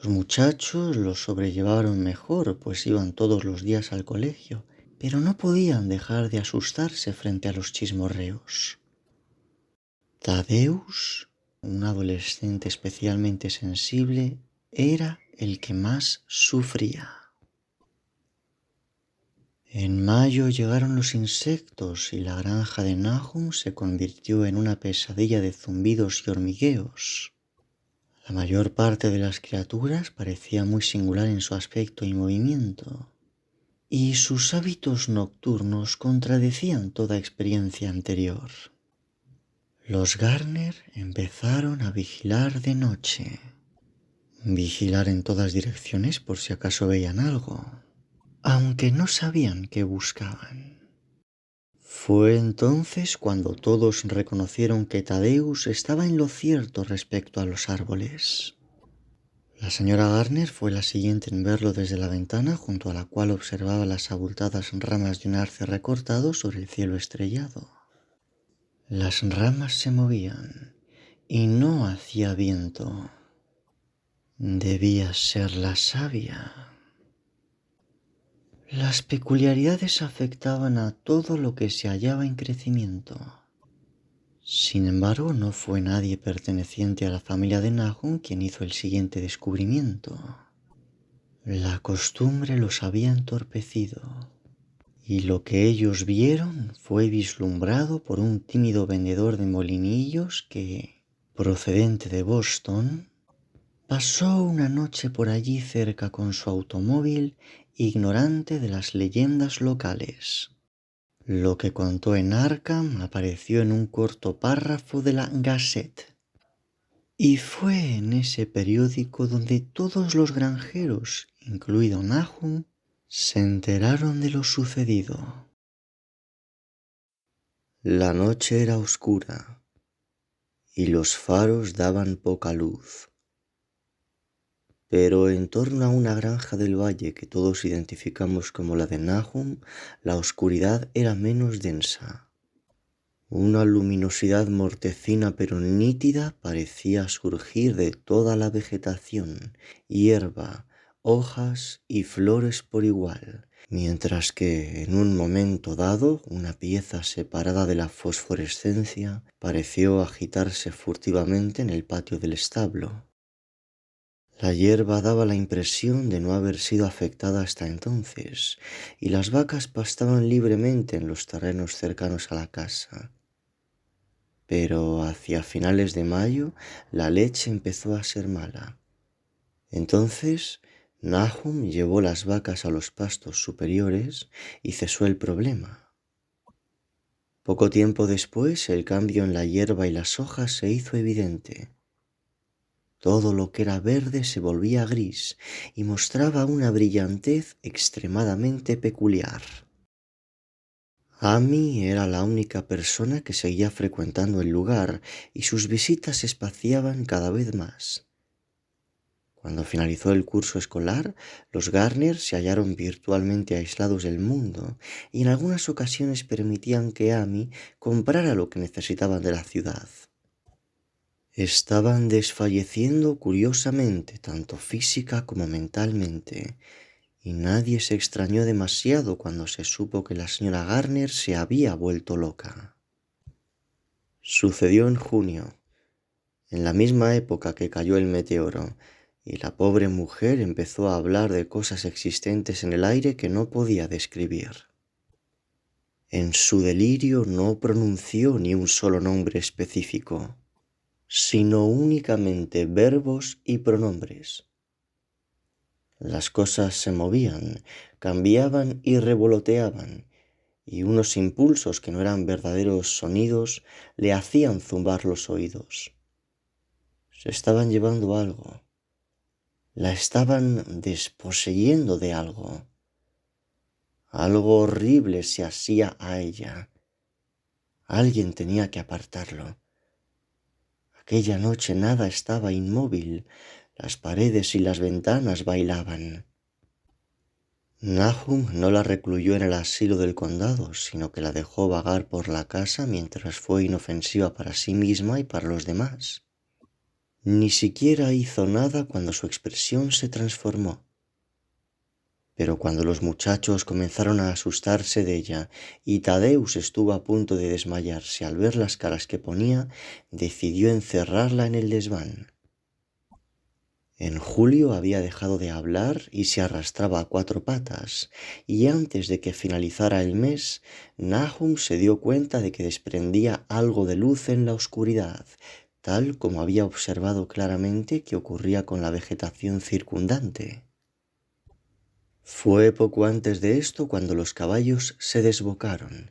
Los muchachos lo sobrellevaron mejor, pues iban todos los días al colegio, pero no podían dejar de asustarse frente a los chismorreos. Tadeusz, un adolescente especialmente sensible, era el que más sufría. En mayo llegaron los insectos y la granja de Nahum se convirtió en una pesadilla de zumbidos y hormigueos. La mayor parte de las criaturas parecía muy singular en su aspecto y movimiento, y sus hábitos nocturnos contradecían toda experiencia anterior. Los Garner empezaron a vigilar de noche, vigilar en todas direcciones por si acaso veían algo, aunque no sabían qué buscaban. Fue entonces cuando todos reconocieron que Tadeusz estaba en lo cierto respecto a los árboles. La señora Garner fue la siguiente en verlo desde la ventana junto a la cual observaba las abultadas ramas de un arce recortado sobre el cielo estrellado. Las ramas se movían y no hacía viento. Debía ser la savia. Las peculiaridades afectaban a todo lo que se hallaba en crecimiento. Sin embargo, no fue nadie perteneciente a la familia de Nahum quien hizo el siguiente descubrimiento. La costumbre los había entorpecido, y lo que ellos vieron fue vislumbrado por un tímido vendedor de molinillos que, procedente de Boston, pasó una noche por allí cerca con su automóvil, ignorante de las leyendas locales. Lo que contó en Arkham apareció en un corto párrafo de la Gazette. Y fue en ese periódico donde todos los granjeros, incluido Nahum, se enteraron de lo sucedido. La noche era oscura y los faros daban poca luz. Pero en torno a una granja del valle que todos identificamos como la de Nahum, la oscuridad era menos densa. Una luminosidad mortecina pero nítida parecía surgir de toda la vegetación, hierba, hojas y flores por igual, mientras que en un momento dado una pieza separada de la fosforescencia pareció agitarse furtivamente en el patio del establo. La hierba daba la impresión de no haber sido afectada hasta entonces, y las vacas pastaban libremente en los terrenos cercanos a la casa. Pero hacia finales de mayo la leche empezó a ser mala. Entonces Nahum llevó las vacas a los pastos superiores y cesó el problema. Poco tiempo después, el cambio en la hierba y las hojas se hizo evidente. Todo lo que era verde se volvía gris y mostraba una brillantez extremadamente peculiar. Amy era la única persona que seguía frecuentando el lugar y sus visitas se espaciaban cada vez más. Cuando finalizó el curso escolar, los Garner se hallaron virtualmente aislados del mundo y en algunas ocasiones permitían que Amy comprara lo que necesitaban de la ciudad. Estaban desfalleciendo curiosamente, tanto física como mentalmente, y nadie se extrañó demasiado cuando se supo que la señora Garner se había vuelto loca. Sucedió en junio, en la misma época que cayó el meteoro, y la pobre mujer empezó a hablar de cosas existentes en el aire que no podía describir. En su delirio no pronunció ni un solo nombre específico, sino únicamente verbos y pronombres. Las cosas se movían, cambiaban y revoloteaban, y unos impulsos que no eran verdaderos sonidos le hacían zumbar los oídos. Se estaban llevando algo. La estaban desposeyendo de algo. Algo horrible se hacía a ella. Alguien tenía que apartarlo. Aquella noche nada estaba inmóvil. Las paredes y las ventanas bailaban. Nahum no la recluyó en el asilo del condado, sino que la dejó vagar por la casa mientras fue inofensiva para sí misma y para los demás. Ni siquiera hizo nada cuando su expresión se transformó. Pero cuando los muchachos comenzaron a asustarse de ella y Tadeus estuvo a punto de desmayarse al ver las caras que ponía, decidió encerrarla en el desván. En julio había dejado de hablar y se arrastraba a cuatro patas, y antes de que finalizara el mes, Nahum se dio cuenta de que desprendía algo de luz en la oscuridad, tal como había observado claramente que ocurría con la vegetación circundante. Fue poco antes de esto cuando los caballos se desbocaron.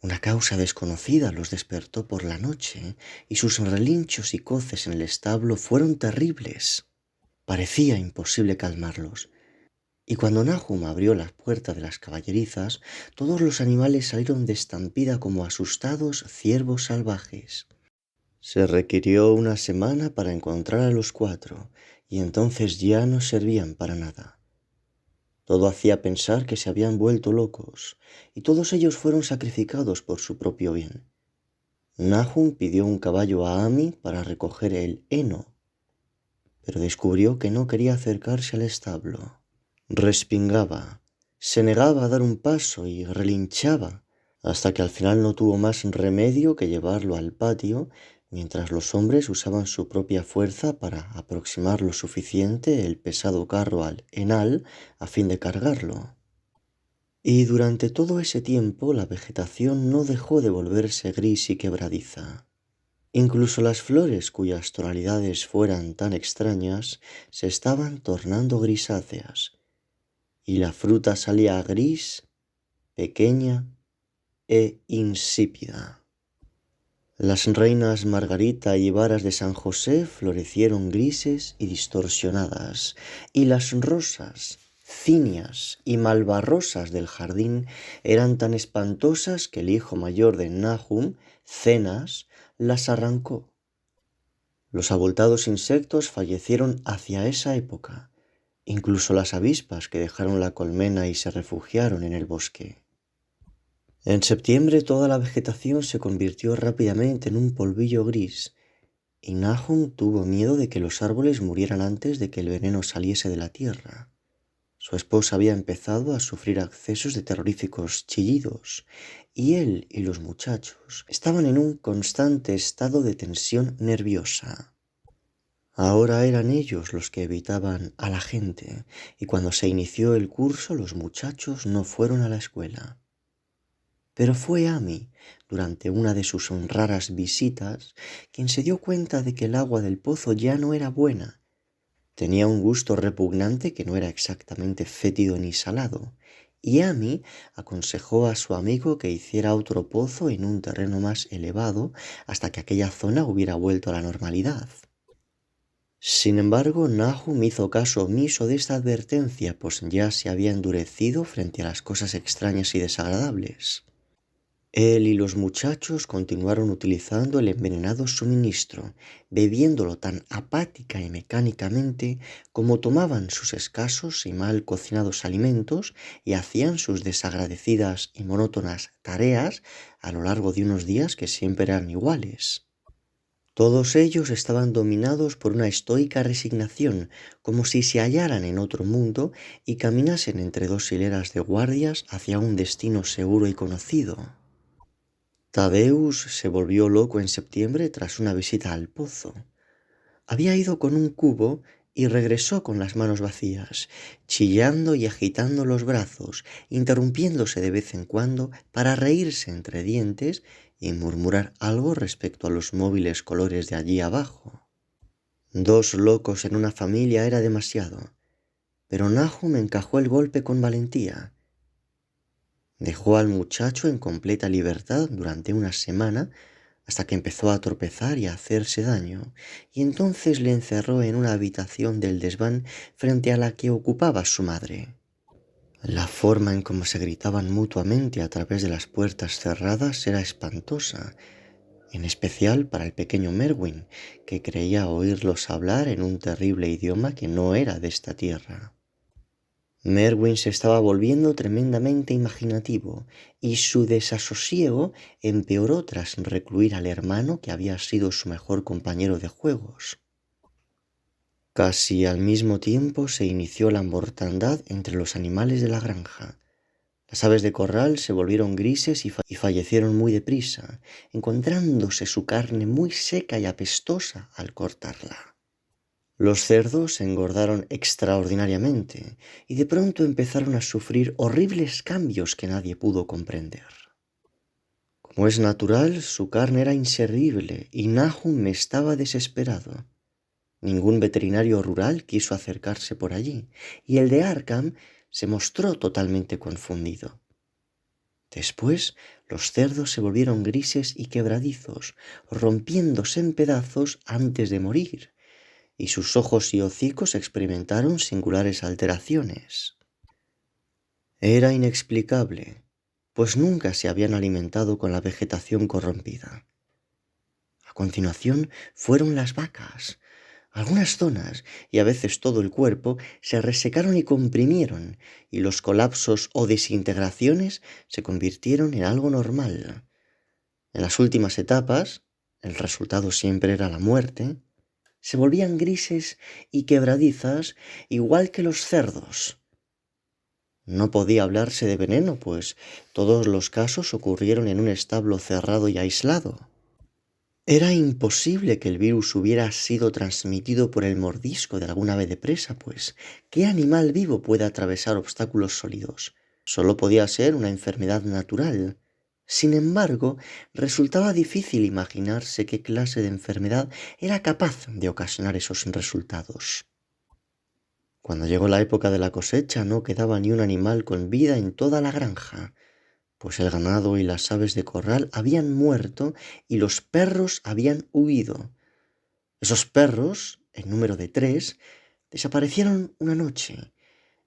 Una causa desconocida los despertó por la noche y sus relinchos y coces en el establo fueron terribles. Parecía imposible calmarlos. Y cuando Nahum abrió la puerta de las caballerizas, todos los animales salieron de estampida como asustados ciervos salvajes. Se requirió una semana para encontrar a los cuatro, y entonces ya no servían para nada. Todo hacía pensar que se habían vuelto locos, y todos ellos fueron sacrificados por su propio bien. Nahum pidió un caballo a Amy para recoger el heno, pero descubrió que no quería acercarse al establo. Respingaba, se negaba a dar un paso y relinchaba, hasta que al final no tuvo más remedio que llevarlo al patio, mientras los hombres usaban su propia fuerza para aproximar lo suficiente el pesado carro al henal a fin de cargarlo. Y durante todo ese tiempo la vegetación no dejó de volverse gris y quebradiza. Incluso las flores cuyas tonalidades fueran tan extrañas se estaban tornando grisáceas, y la fruta salía gris, pequeña e insípida. Las reinas Margarita y varas de San José florecieron grises y distorsionadas, y las rosas, cinias y malvarrosas del jardín eran tan espantosas que el hijo mayor de Nahum, Cenas, las arrancó. Los abultados insectos fallecieron hacia esa época, incluso las avispas que dejaron la colmena y se refugiaron en el bosque. En septiembre toda la vegetación se convirtió rápidamente en un polvillo gris, y Nahum tuvo miedo de que los árboles murieran antes de que el veneno saliese de la tierra. Su esposa había empezado a sufrir accesos de terroríficos chillidos, y él y los muchachos estaban en un constante estado de tensión nerviosa. Ahora eran ellos los que evitaban a la gente, y cuando se inició el curso los muchachos no fueron a la escuela. Pero fue Amy, durante una de sus raras visitas, quien se dio cuenta de que el agua del pozo ya no era buena. Tenía un gusto repugnante que no era exactamente fétido ni salado, y Amy aconsejó a su amigo que hiciera otro pozo en un terreno más elevado hasta que aquella zona hubiera vuelto a la normalidad. Sin embargo, Nahum hizo caso omiso de esta advertencia, pues ya se había endurecido frente a las cosas extrañas y desagradables. Él y los muchachos continuaron utilizando el envenenado suministro, bebiéndolo tan apática y mecánicamente como tomaban sus escasos y mal cocinados alimentos y hacían sus desagradecidas y monótonas tareas a lo largo de unos días que siempre eran iguales. Todos ellos estaban dominados por una estoica resignación, como si se hallaran en otro mundo y caminasen entre dos hileras de guardias hacia un destino seguro y conocido. Tadeusz se volvió loco en septiembre tras una visita al pozo. Había ido con un cubo y regresó con las manos vacías, chillando y agitando los brazos, interrumpiéndose de vez en cuando para reírse entre dientes y murmurar algo respecto a los móviles colores de allí abajo. 2 locos en una familia era demasiado, pero Nahum encajó el golpe con valentía. Dejó al muchacho en completa libertad durante una semana hasta que empezó a tropezar y a hacerse daño, y entonces le encerró en una habitación del desván frente a la que ocupaba su madre. La forma en cómo se gritaban mutuamente a través de las puertas cerradas era espantosa, en especial para el pequeño Merwin, que creía oírlos hablar en un terrible idioma que no era de esta tierra. Merwin se estaba volviendo tremendamente imaginativo y su desasosiego empeoró tras recluir al hermano que había sido su mejor compañero de juegos. Casi al mismo tiempo se inició la mortandad entre los animales de la granja. Las aves de corral se volvieron grises y fallecieron muy deprisa, encontrándose su carne muy seca y apestosa al cortarla. Los cerdos se engordaron extraordinariamente y de pronto empezaron a sufrir horribles cambios que nadie pudo comprender. Como es natural, su carne era inservible y Nahum estaba desesperado. Ningún veterinario rural quiso acercarse por allí y el de Arkham se mostró totalmente confundido. Después, los cerdos se volvieron grises y quebradizos, rompiéndose en pedazos antes de morir, y sus ojos y hocicos experimentaron singulares alteraciones. Era inexplicable, pues nunca se habían alimentado con la vegetación corrompida. A continuación fueron las vacas. Algunas zonas, y a veces todo el cuerpo, se resecaron y comprimieron, y los colapsos o desintegraciones se convirtieron en algo normal. En las últimas etapas, el resultado siempre era la muerte, se volvían grises y quebradizas igual que los cerdos. No podía hablarse de veneno, pues todos los casos ocurrieron en un establo cerrado y aislado. Era imposible que el virus hubiera sido transmitido por el mordisco de algún ave de presa, pues ¿qué animal vivo puede atravesar obstáculos sólidos? Solo podía ser una enfermedad natural. Sin embargo, resultaba difícil imaginarse qué clase de enfermedad era capaz de ocasionar esos resultados. Cuando llegó la época de la cosecha, no quedaba ni un animal con vida en toda la granja, pues el ganado y las aves de corral habían muerto y los perros habían huido. Esos perros, en número de 3, desaparecieron una noche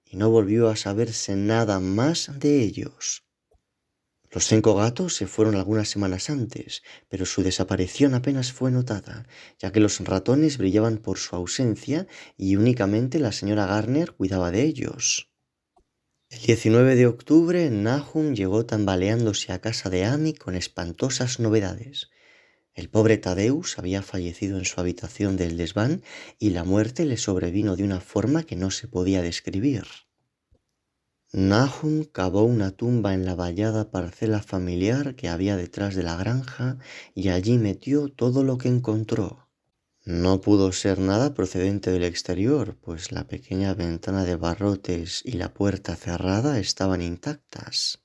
y no volvió a saberse nada más de ellos. Los 5 gatos se fueron algunas semanas antes, pero su desaparición apenas fue notada, ya que los ratones brillaban por su ausencia y únicamente la señora Garner cuidaba de ellos. El 19 de octubre, Nahum llegó tambaleándose a casa de Amy con espantosas novedades. El pobre Tadeusz había fallecido en su habitación del desván y la muerte le sobrevino de una forma que no se podía describir. Nahum cavó una tumba en la vallada parcela familiar que había detrás de la granja y allí metió todo lo que encontró. No pudo ser nada procedente del exterior, pues la pequeña ventana de barrotes y la puerta cerrada estaban intactas.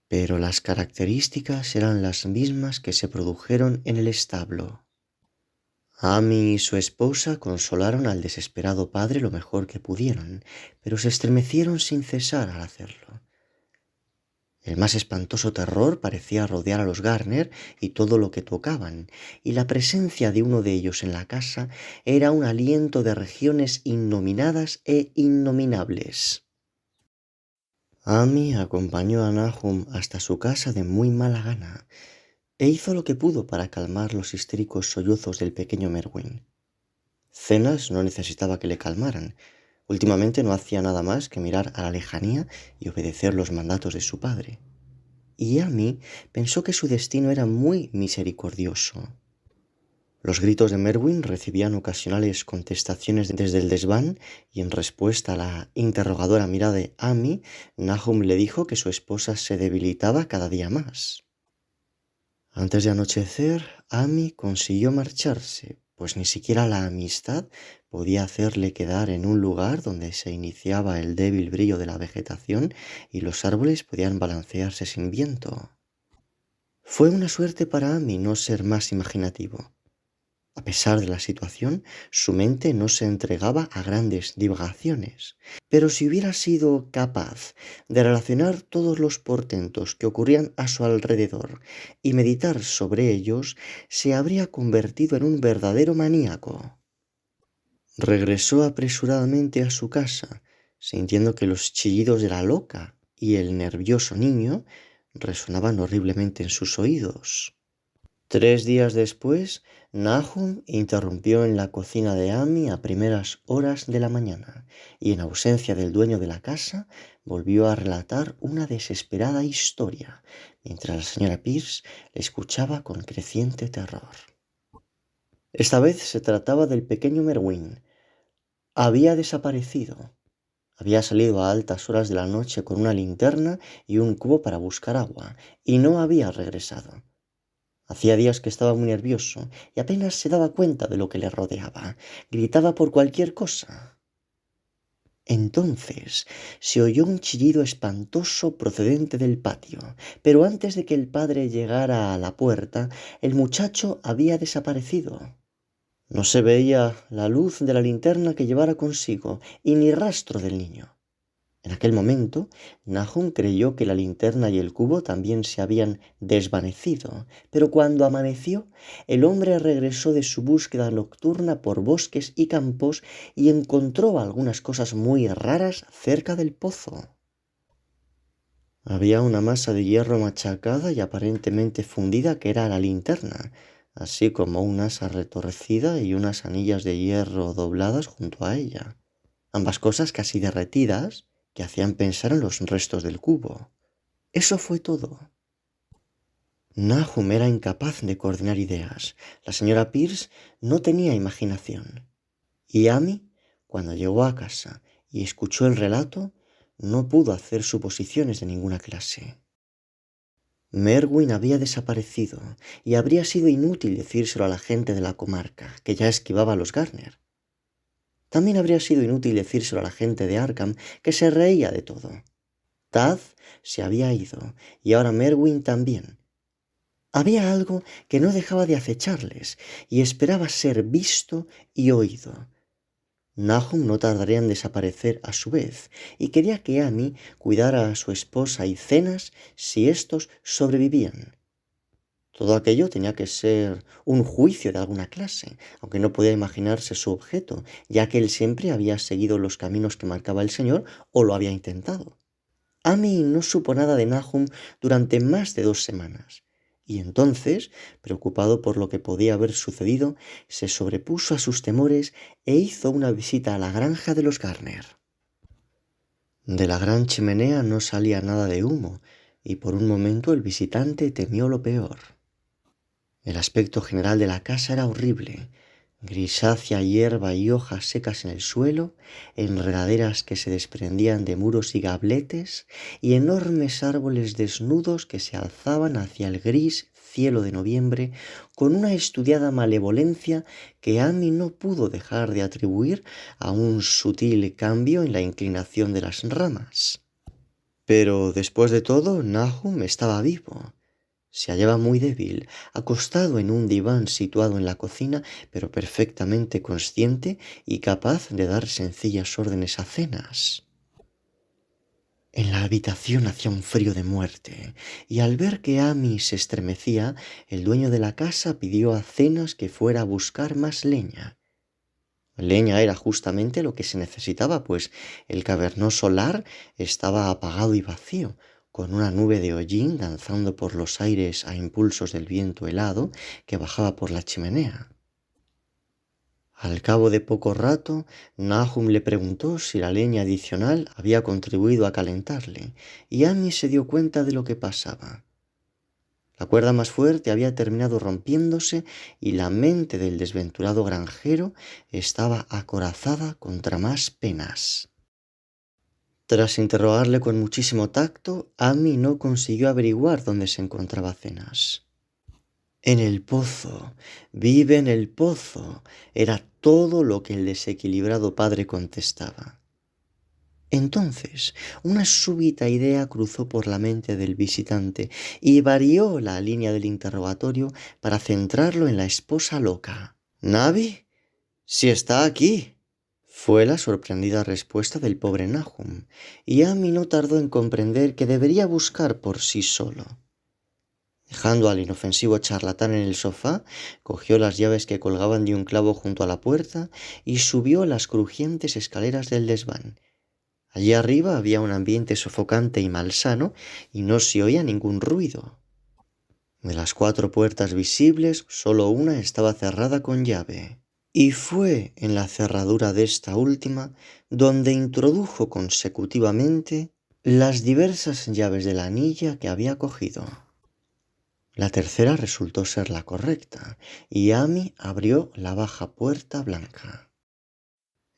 Pero las características eran las mismas que se produjeron en el establo. Amy y su esposa consolaron al desesperado padre lo mejor que pudieron, pero se estremecieron sin cesar al hacerlo. El más espantoso terror parecía rodear a los Garner y todo lo que tocaban, y la presencia de uno de ellos en la casa era un aliento de regiones innominadas e innominables. Amy acompañó a Nahum hasta su casa de muy mala gana, e hizo lo que pudo para calmar los histéricos sollozos del pequeño Merwin. Zenas no necesitaba que le calmaran. Últimamente no hacía nada más que mirar a la lejanía y obedecer los mandatos de su padre. Y Amy pensó que su destino era muy misericordioso. Los gritos de Merwin recibían ocasionales contestaciones desde el desván y en respuesta a la interrogadora mirada de Amy, Nahum le dijo que su esposa se debilitaba cada día más. Antes de anochecer, Amy consiguió marcharse, pues ni siquiera la amistad podía hacerle quedar en un lugar donde se iniciaba el débil brillo de la vegetación y los árboles podían balancearse sin viento. Fue una suerte para Amy no ser más imaginativo. A pesar de la situación, su mente no se entregaba a grandes divagaciones. Pero si hubiera sido capaz de relacionar todos los portentos que ocurrían a su alrededor y meditar sobre ellos, se habría convertido en un verdadero maníaco. Regresó apresuradamente a su casa, sintiendo que los chillidos de la loca y el nervioso niño resonaban horriblemente en sus oídos. 3 días después, Nahum irrumpió en la cocina de Amy a primeras horas de la mañana y, en ausencia del dueño de la casa, volvió a relatar una desesperada historia, mientras la señora Pierce le escuchaba con creciente terror. Esta vez se trataba del pequeño Merwin. Había desaparecido. Había salido a altas horas de la noche con una linterna y un cubo para buscar agua, y no había regresado. Hacía días que estaba muy nervioso y apenas se daba cuenta de lo que le rodeaba. Gritaba por cualquier cosa. Entonces se oyó un chillido espantoso procedente del patio, pero antes de que el padre llegara a la puerta, el muchacho había desaparecido. No se veía la luz de la linterna que llevara consigo y ni rastro del niño. En aquel momento, Nahum creyó que la linterna y el cubo también se habían desvanecido, pero cuando amaneció, el hombre regresó de su búsqueda nocturna por bosques y campos y encontró algunas cosas muy raras cerca del pozo. Había una masa de hierro machacada y aparentemente fundida que era la linterna, así como un asa retorcida y unas anillas de hierro dobladas junto a ella, ambas cosas casi derretidas, que hacían pensar en los restos del cubo. Eso fue todo. Nahum era incapaz de coordinar ideas. La señora Pierce no tenía imaginación. Y Amy, cuando llegó a casa y escuchó el relato, no pudo hacer suposiciones de ninguna clase. Merwin había desaparecido y habría sido inútil decírselo a la gente de la comarca, que ya esquivaba a los Garner. También habría sido inútil decírselo a la gente de Arkham, que se reía de todo. Tad se había ido y ahora Merwin también. Había algo que no dejaba de acecharles y esperaba ser visto y oído. Nahum no tardaría en desaparecer a su vez y quería que Amy cuidara a su esposa y Zenas si éstos sobrevivían. Todo aquello tenía que ser un juicio de alguna clase, aunque no podía imaginarse su objeto, ya que él siempre había seguido los caminos que marcaba el Señor o lo había intentado. Amy no supo nada de Nahum durante más de 2 semanas, y entonces, preocupado por lo que podía haber sucedido, se sobrepuso a sus temores e hizo una visita a la granja de los Garner. De la gran chimenea no salía nada de humo, y por un momento el visitante temió lo peor. El aspecto general de la casa era horrible. Grisácea hierba y hojas secas en el suelo, enredaderas que se desprendían de muros y gabletes, y enormes árboles desnudos que se alzaban hacia el gris cielo de noviembre con una estudiada malevolencia que Amy no pudo dejar de atribuir a un sutil cambio en la inclinación de las ramas. Pero después de todo, Nahum estaba vivo. Se hallaba muy débil, acostado en un diván situado en la cocina, pero perfectamente consciente y capaz de dar sencillas órdenes a Zenas. En la habitación hacía un frío de muerte, y al ver que Amy se estremecía, el dueño de la casa pidió a Cenas que fuera a buscar más leña. Leña era justamente lo que se necesitaba, pues el cavernoso solar estaba apagado y vacío, con una nube de hollín danzando por los aires a impulsos del viento helado que bajaba por la chimenea. Al cabo de poco rato, Nahum le preguntó si la leña adicional había contribuido a calentarle, y Annie se dio cuenta de lo que pasaba. La cuerda más fuerte había terminado rompiéndose y la mente del desventurado granjero estaba acorazada contra más penas. Tras interrogarle con muchísimo tacto, Amy no consiguió averiguar dónde se encontraba Cenas. En el pozo, vive en el pozo, era todo lo que el desequilibrado padre contestaba. Entonces, una súbita idea cruzó por la mente del visitante y varió la línea del interrogatorio para centrarlo en la esposa loca. —¿Navi? ¡Si está aquí! Fue la sorprendida respuesta del pobre Nahum, y Amy no tardó en comprender que debería buscar por sí solo. Dejando al inofensivo charlatán en el sofá, cogió las llaves que colgaban de un clavo junto a la puerta y subió las crujientes escaleras del desván. Allí arriba había un ambiente sofocante y malsano y no se oía ningún ruido. De las 4 puertas visibles, solo una estaba cerrada con llave. Y fue en la cerradura de esta última donde introdujo consecutivamente las diversas llaves de la anilla que había cogido. La tercera resultó ser la correcta, y Amy abrió la baja puerta blanca.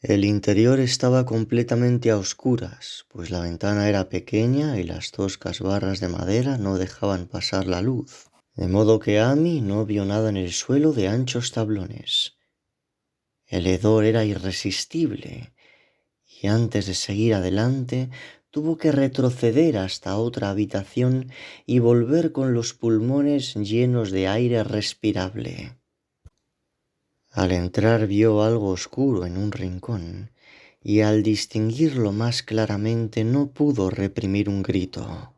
El interior estaba completamente a oscuras, pues la ventana era pequeña y las toscas barras de madera no dejaban pasar la luz, de modo que Amy no vio nada en el suelo de anchos tablones. El hedor era irresistible, y antes de seguir adelante tuvo que retroceder hasta otra habitación y volver con los pulmones llenos de aire respirable. Al entrar vio algo oscuro en un rincón, y al distinguirlo más claramente no pudo reprimir un grito.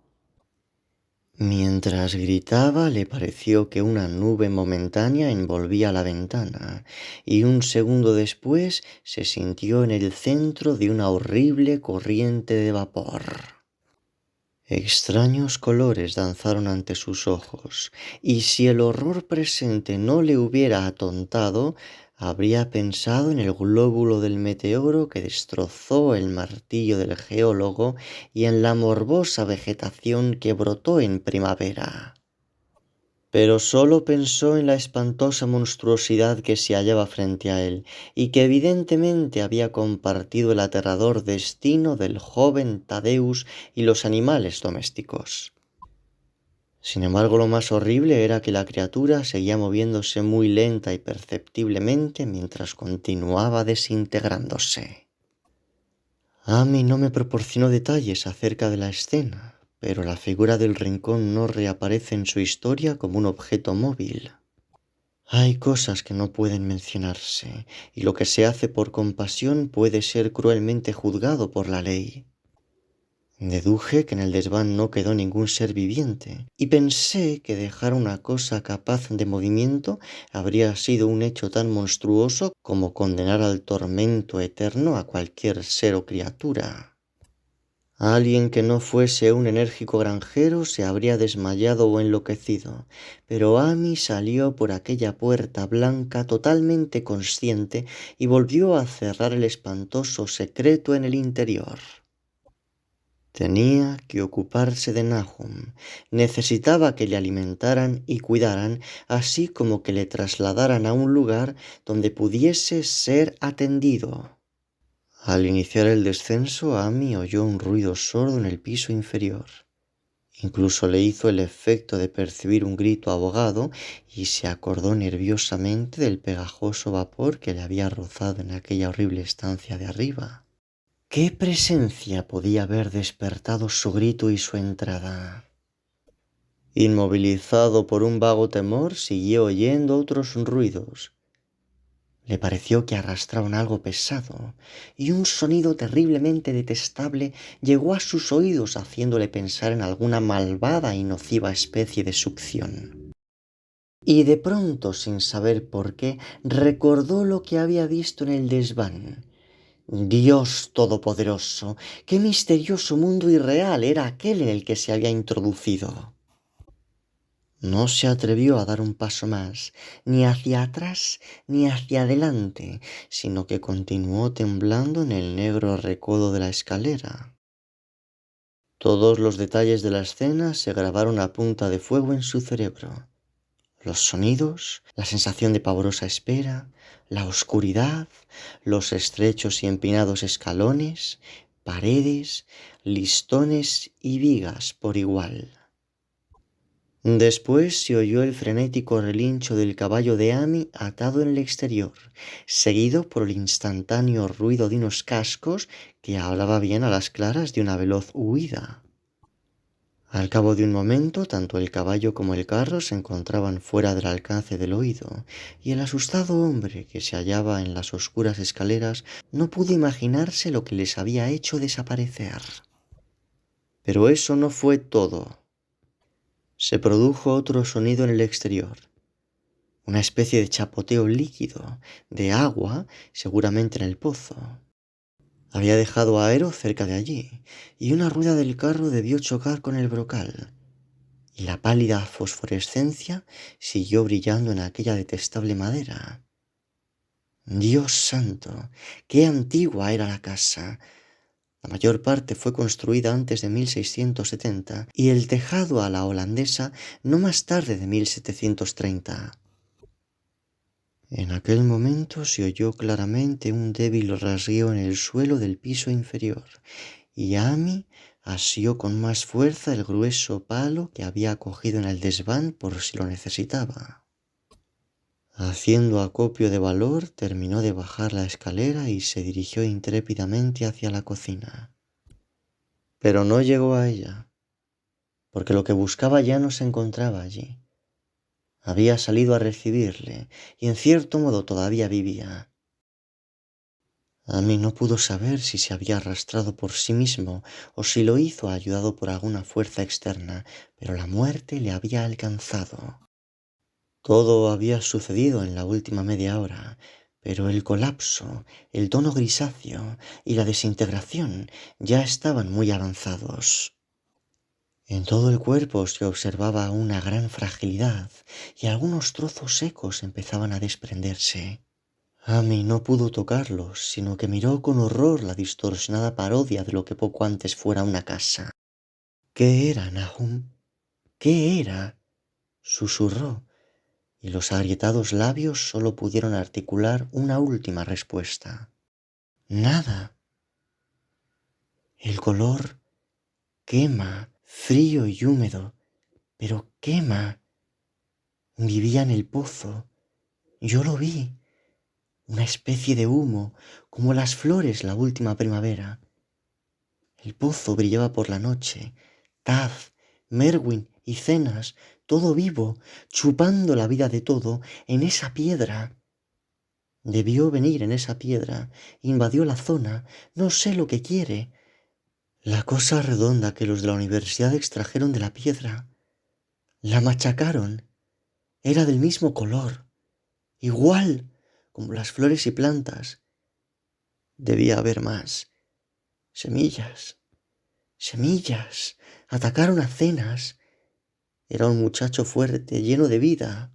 Mientras gritaba le pareció que una nube momentánea envolvía la ventana, y un segundo después se sintió en el centro de una horrible corriente de vapor. Extraños colores danzaron ante sus ojos, y si el horror presente no le hubiera atontado, habría pensado en el glóbulo del meteoro que destrozó el martillo del geólogo y en la morbosa vegetación que brotó en primavera. Pero solo pensó en la espantosa monstruosidad que se hallaba frente a él y que evidentemente había compartido el aterrador destino del joven Tadeus y los animales domésticos. Sin embargo, lo más horrible era que la criatura seguía moviéndose muy lenta y perceptiblemente mientras continuaba desintegrándose. Amy no me proporcionó detalles acerca de la escena, pero la figura del rincón no reaparece en su historia como un objeto móvil. Hay cosas que no pueden mencionarse, y lo que se hace por compasión puede ser cruelmente juzgado por la ley. Deduje que en el desván no quedó ningún ser viviente, y pensé que dejar una cosa capaz de movimiento habría sido un hecho tan monstruoso como condenar al tormento eterno a cualquier ser o criatura. Alguien que no fuese un enérgico granjero se habría desmayado o enloquecido, pero Amy salió por aquella puerta blanca totalmente consciente y volvió a cerrar el espantoso secreto en el interior. Tenía que ocuparse de Nahum, necesitaba que le alimentaran y cuidaran, así como que le trasladaran a un lugar donde pudiese ser atendido. Al iniciar el descenso, Amy oyó un ruido sordo en el piso inferior. Incluso le hizo el efecto de percibir un grito ahogado y se acordó nerviosamente del pegajoso vapor que le había rozado en aquella horrible estancia de arriba. ¿Qué presencia podía haber despertado su grito y su entrada? Inmovilizado por un vago temor, siguió oyendo otros ruidos. Le pareció que arrastraban algo pesado, y un sonido terriblemente detestable llegó a sus oídos haciéndole pensar en alguna malvada y nociva especie de succión. Y de pronto, sin saber por qué, recordó lo que había visto en el desván. Dios todopoderoso, qué misterioso mundo irreal era aquel en el que se había introducido. No se atrevió a dar un paso más, ni hacia atrás ni hacia adelante, sino que continuó temblando en el negro recodo de la escalera. Todos los detalles de la escena se grabaron a punta de fuego en su cerebro. Los sonidos, la sensación de pavorosa espera, la oscuridad, los estrechos y empinados escalones, paredes, listones y vigas por igual. Después se oyó el frenético relincho del caballo de Amy atado en el exterior, seguido por el instantáneo ruido de unos cascos que hablaba bien a las claras de una veloz huida. Al cabo de un momento, tanto el caballo como el carro se encontraban fuera del alcance del oído, y el asustado hombre que se hallaba en las oscuras escaleras no pudo imaginarse lo que les había hecho desaparecer. Pero eso no fue todo. Se produjo otro sonido en el exterior, una especie de chapoteo líquido, de agua, seguramente en el pozo. Había dejado a Aero cerca de allí, y una rueda del carro debió chocar con el brocal, y la pálida fosforescencia siguió brillando en aquella detestable madera. Dios santo, qué antigua era la casa. La mayor parte fue construida antes de 1670 y el tejado a la holandesa no más tarde de 1730. En aquel momento se oyó claramente un débil rasgueo en el suelo del piso inferior, y Amy asió con más fuerza el grueso palo que había cogido en el desván por si lo necesitaba. Haciendo acopio de valor, terminó de bajar la escalera y se dirigió intrépidamente hacia la cocina. Pero no llegó a ella, porque lo que buscaba ya no se encontraba allí. Había salido a recibirle, y en cierto modo todavía vivía. Amy no pudo saber si se había arrastrado por sí mismo o si lo hizo ayudado por alguna fuerza externa, pero la muerte le había alcanzado. Todo había sucedido en la última media hora, pero el colapso, el tono grisáceo y la desintegración ya estaban muy avanzados. En todo el cuerpo se observaba una gran fragilidad y algunos trozos secos empezaban a desprenderse. Amy no pudo tocarlos, sino que miró con horror la distorsionada parodia de lo que poco antes fuera una casa. ¿Qué era, Nahum? ¿Qué era? Susurró, y los agrietados labios solo pudieron articular una última respuesta. Nada. El color quema, frío y húmedo, pero quema. Vivía en el pozo. Yo lo vi. Una especie de humo, como las flores la última primavera. El pozo brillaba por la noche. Taz, Merwin y Cenas, todo vivo, chupando la vida de todo en esa piedra. Debió venir en esa piedra, invadió la zona, no sé lo que quiere. La cosa redonda que los de la universidad extrajeron de la piedra. La machacaron. Era del mismo color, igual como las flores y plantas. Debía haber más. Semillas, semillas. Atacaron a Cenas. Era un muchacho fuerte, lleno de vida.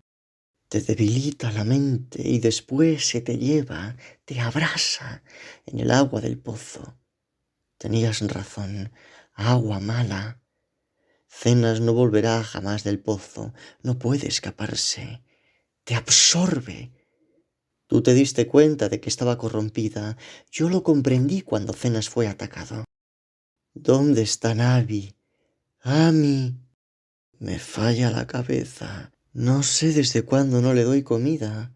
Te debilita la mente y después se te lleva, te abrasa en el agua del pozo. Tenías razón, agua mala. Cenas no volverá jamás del pozo, no puede escaparse. Te absorbe. Tú te diste cuenta de que estaba corrompida. Yo lo comprendí cuando Cenas fue atacado. ¿Dónde está Navi? Amy. Me falla la cabeza. No sé desde cuándo no le doy comida.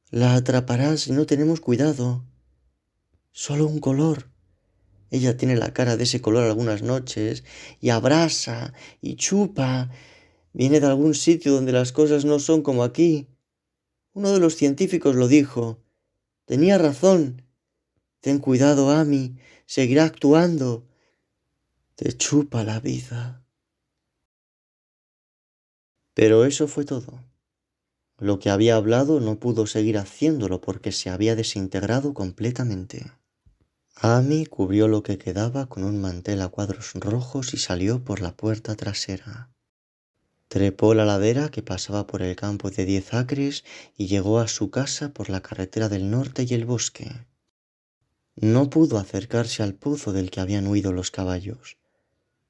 La atrapará si no tenemos cuidado. Solo un color. Ella tiene la cara de ese color algunas noches y abrasa y chupa. Viene de algún sitio donde las cosas no son como aquí. Uno de los científicos lo dijo. Tenía razón. Ten cuidado, Amy. Seguirá actuando. Te chupa la vida. Pero eso fue todo. Lo que había hablado no pudo seguir haciéndolo porque se había desintegrado completamente. Amy cubrió lo que quedaba con un mantel a cuadros rojos y salió por la puerta trasera. Trepó la ladera que pasaba por el campo de 10 acres y llegó a su casa por la carretera del norte y el bosque. No pudo acercarse al pozo del que habían huido los caballos.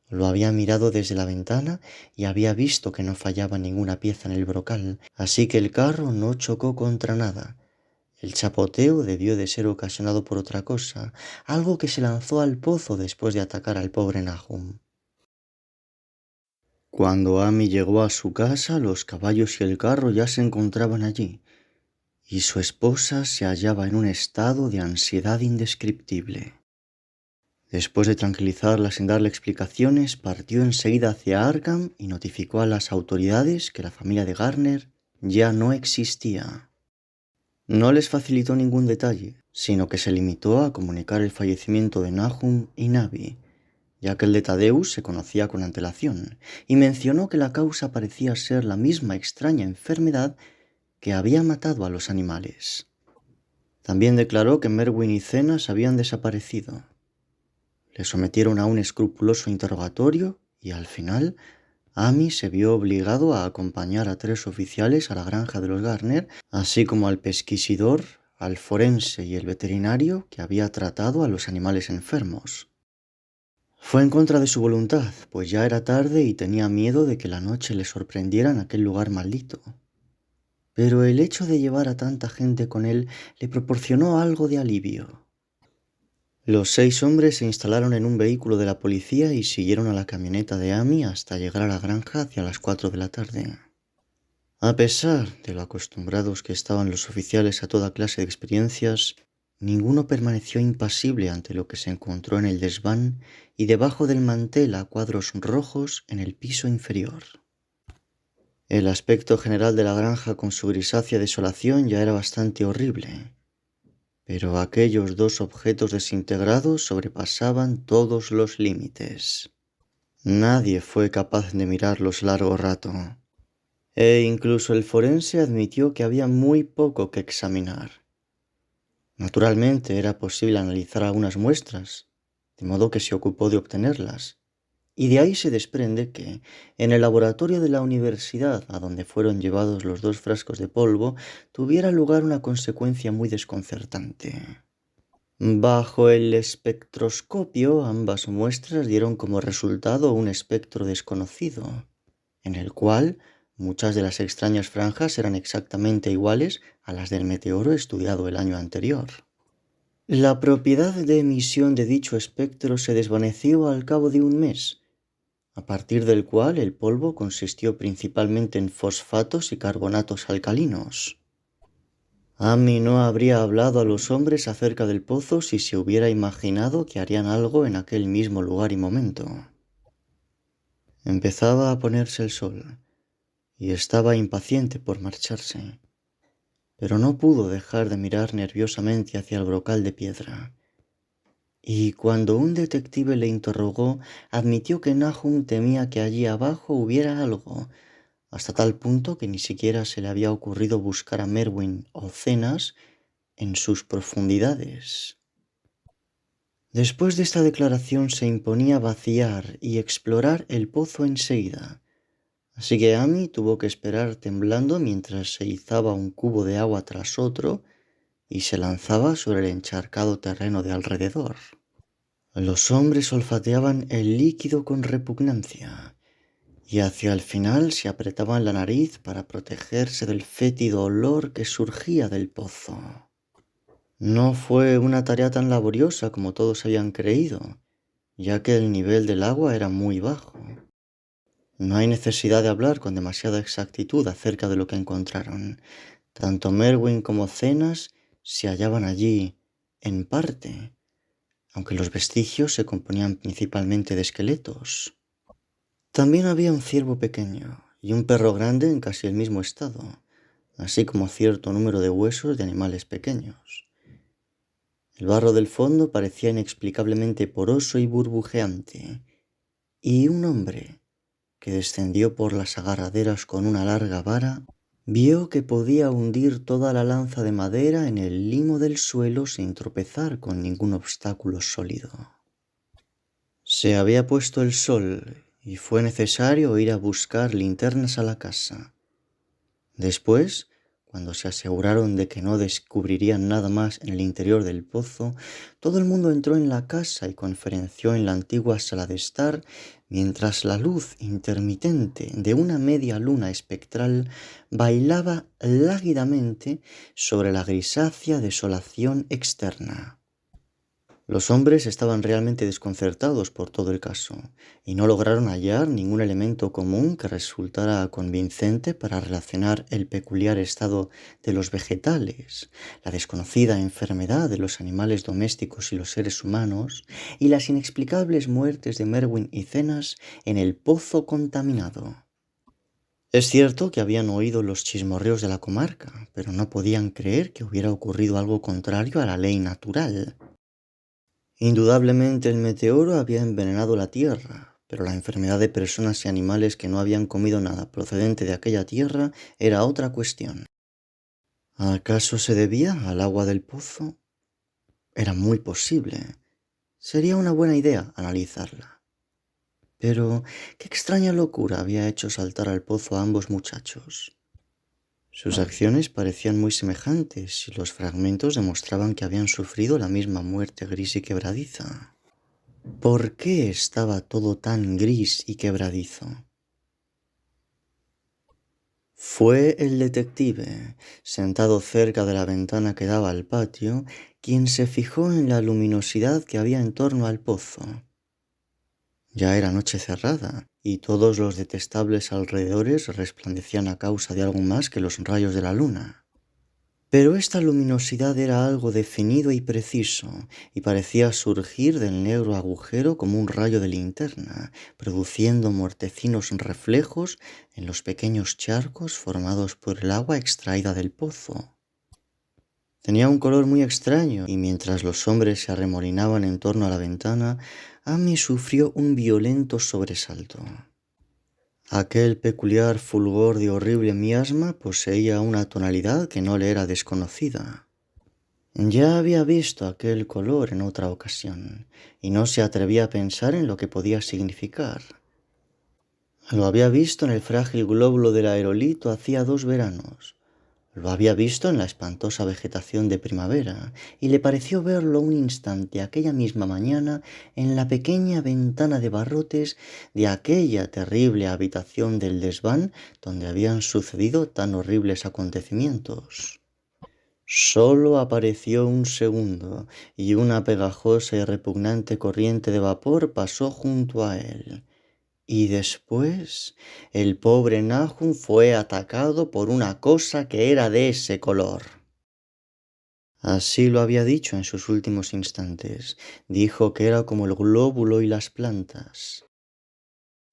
Lo había mirado desde la ventana y había visto que no fallaba ninguna pieza en el brocal, así que el carro no chocó contra nada. El chapoteo debió de ser ocasionado por otra cosa, algo que se lanzó al pozo después de atacar al pobre Nahum. Cuando Amy llegó a su casa, los caballos y el carro ya se encontraban allí, y su esposa se hallaba en un estado de ansiedad indescriptible. Después de tranquilizarla sin darle explicaciones, partió enseguida hacia Arkham y notificó a las autoridades que la familia de Garner ya no existía. No les facilitó ningún detalle, sino que se limitó a comunicar el fallecimiento de Nahum y Navi, ya que el de Thaddeus se conocía con antelación, y mencionó que la causa parecía ser la misma extraña enfermedad que había matado a los animales. También declaró que Merwin y Zenas habían desaparecido. Le sometieron a un escrupuloso interrogatorio y al final Amy se vio obligado a acompañar a 3 oficiales a la granja de los Garner, así como al pesquisidor, al forense y el veterinario que había tratado a los animales enfermos. Fue en contra de su voluntad, pues ya era tarde y tenía miedo de que la noche le sorprendiera en aquel lugar maldito. Pero el hecho de llevar a tanta gente con él le proporcionó algo de alivio. Los 6 hombres se instalaron en un vehículo de la policía y siguieron a la camioneta de Amy hasta llegar a la granja hacia las 4 de la tarde. A pesar de lo acostumbrados que estaban los oficiales a toda clase de experiencias, ninguno permaneció impasible ante lo que se encontró en el desván y debajo del mantel a cuadros rojos en el piso inferior. El aspecto general de la granja con su grisácea desolación ya era bastante horrible. Pero aquellos 2 objetos desintegrados sobrepasaban todos los límites. Nadie fue capaz de mirarlos largo rato, e incluso el forense admitió que había muy poco que examinar. Naturalmente era posible analizar algunas muestras, de modo que se ocupó de obtenerlas, y de ahí se desprende que, en el laboratorio de la universidad a donde fueron llevados los 2 frascos de polvo, tuviera lugar una consecuencia muy desconcertante. Bajo el espectroscopio, ambas muestras dieron como resultado un espectro desconocido, en el cual muchas de las extrañas franjas eran exactamente iguales a las del meteoro estudiado el año anterior. La propiedad de emisión de dicho espectro se desvaneció al cabo de un mes, a partir del cual el polvo consistió principalmente en fosfatos y carbonatos alcalinos. Amy no habría hablado a los hombres acerca del pozo si se hubiera imaginado que harían algo en aquel mismo lugar y momento. Empezaba a ponerse el sol, y estaba impaciente por marcharse, pero no pudo dejar de mirar nerviosamente hacia el brocal de piedra. Y cuando un detective le interrogó, admitió que Nahum temía que allí abajo hubiera algo, hasta tal punto que ni siquiera se le había ocurrido buscar a Merwin o Zenas en sus profundidades. Después de esta declaración se imponía vaciar y explorar el pozo enseguida, así que Amy tuvo que esperar temblando mientras se izaba un cubo de agua tras otro y se lanzaba sobre el encharcado terreno de alrededor. Los hombres olfateaban el líquido con repugnancia y hacia el final se apretaban la nariz para protegerse del fétido olor que surgía del pozo. No fue una tarea tan laboriosa como todos habían creído, ya que el nivel del agua era muy bajo. No hay necesidad de hablar con demasiada exactitud acerca de lo que encontraron. Tanto Merwin como Zenas se hallaban allí, en parte, aunque los vestigios se componían principalmente de esqueletos. También había un ciervo pequeño y un perro grande en casi el mismo estado, así como cierto número de huesos de animales pequeños. El barro del fondo parecía inexplicablemente poroso y burbujeante, y un hombre, que descendió por las agarraderas con una larga vara, vio que podía hundir toda la lanza de madera en el limo del suelo sin tropezar con ningún obstáculo sólido. Se había puesto el sol y fue necesario ir a buscar linternas a la casa. Después, cuando se aseguraron de que no descubrirían nada más en el interior del pozo, todo el mundo entró en la casa y conferenció en la antigua sala de estar, mientras la luz intermitente de una media luna espectral bailaba lánguidamente sobre la grisácea desolación externa. Los hombres estaban realmente desconcertados por todo el caso, y no lograron hallar ningún elemento común que resultara convincente para relacionar el peculiar estado de los vegetales, la desconocida enfermedad de los animales domésticos y los seres humanos, y las inexplicables muertes de Merwin y Cenas en el pozo contaminado. Es cierto que habían oído los chismorreos de la comarca, pero no podían creer que hubiera ocurrido algo contrario a la ley natural. Indudablemente el meteoro había envenenado la tierra, pero la enfermedad de personas y animales que no habían comido nada procedente de aquella tierra era otra cuestión. ¿Acaso se debía al agua del pozo? Era muy posible. Sería una buena idea analizarla. Pero qué extraña locura había hecho saltar al pozo a ambos muchachos. Sus acciones parecían muy semejantes y los fragmentos demostraban que habían sufrido la misma muerte gris y quebradiza. ¿Por qué estaba todo tan gris y quebradizo? Fue el detective, sentado cerca de la ventana que daba al patio, quien se fijó en la luminosidad que había en torno al pozo. Ya era noche cerrada, y todos los detestables alrededores resplandecían a causa de algo más que los rayos de la luna. Pero esta luminosidad era algo definido y preciso, y parecía surgir del negro agujero como un rayo de linterna, produciendo mortecinos reflejos en los pequeños charcos formados por el agua extraída del pozo. Tenía un color muy extraño, y mientras los hombres se arremolinaban en torno a la ventana, Amy sufrió un violento sobresalto. Aquel peculiar fulgor de horrible miasma poseía una tonalidad que no le era desconocida. Ya había visto aquel color en otra ocasión, y no se atrevía a pensar en lo que podía significar. Lo había visto en el frágil glóbulo del aerolito hacía 2 veranos. Lo había visto en la espantosa vegetación de primavera, y le pareció verlo un instante aquella misma mañana en la pequeña ventana de barrotes de aquella terrible habitación del desván donde habían sucedido tan horribles acontecimientos. Solo apareció un segundo, y una pegajosa y repugnante corriente de vapor pasó junto a él. Y después el pobre Nahum fue atacado por una cosa que era de ese color. Así lo había dicho en sus últimos instantes. Dijo que era como el glóbulo y las plantas.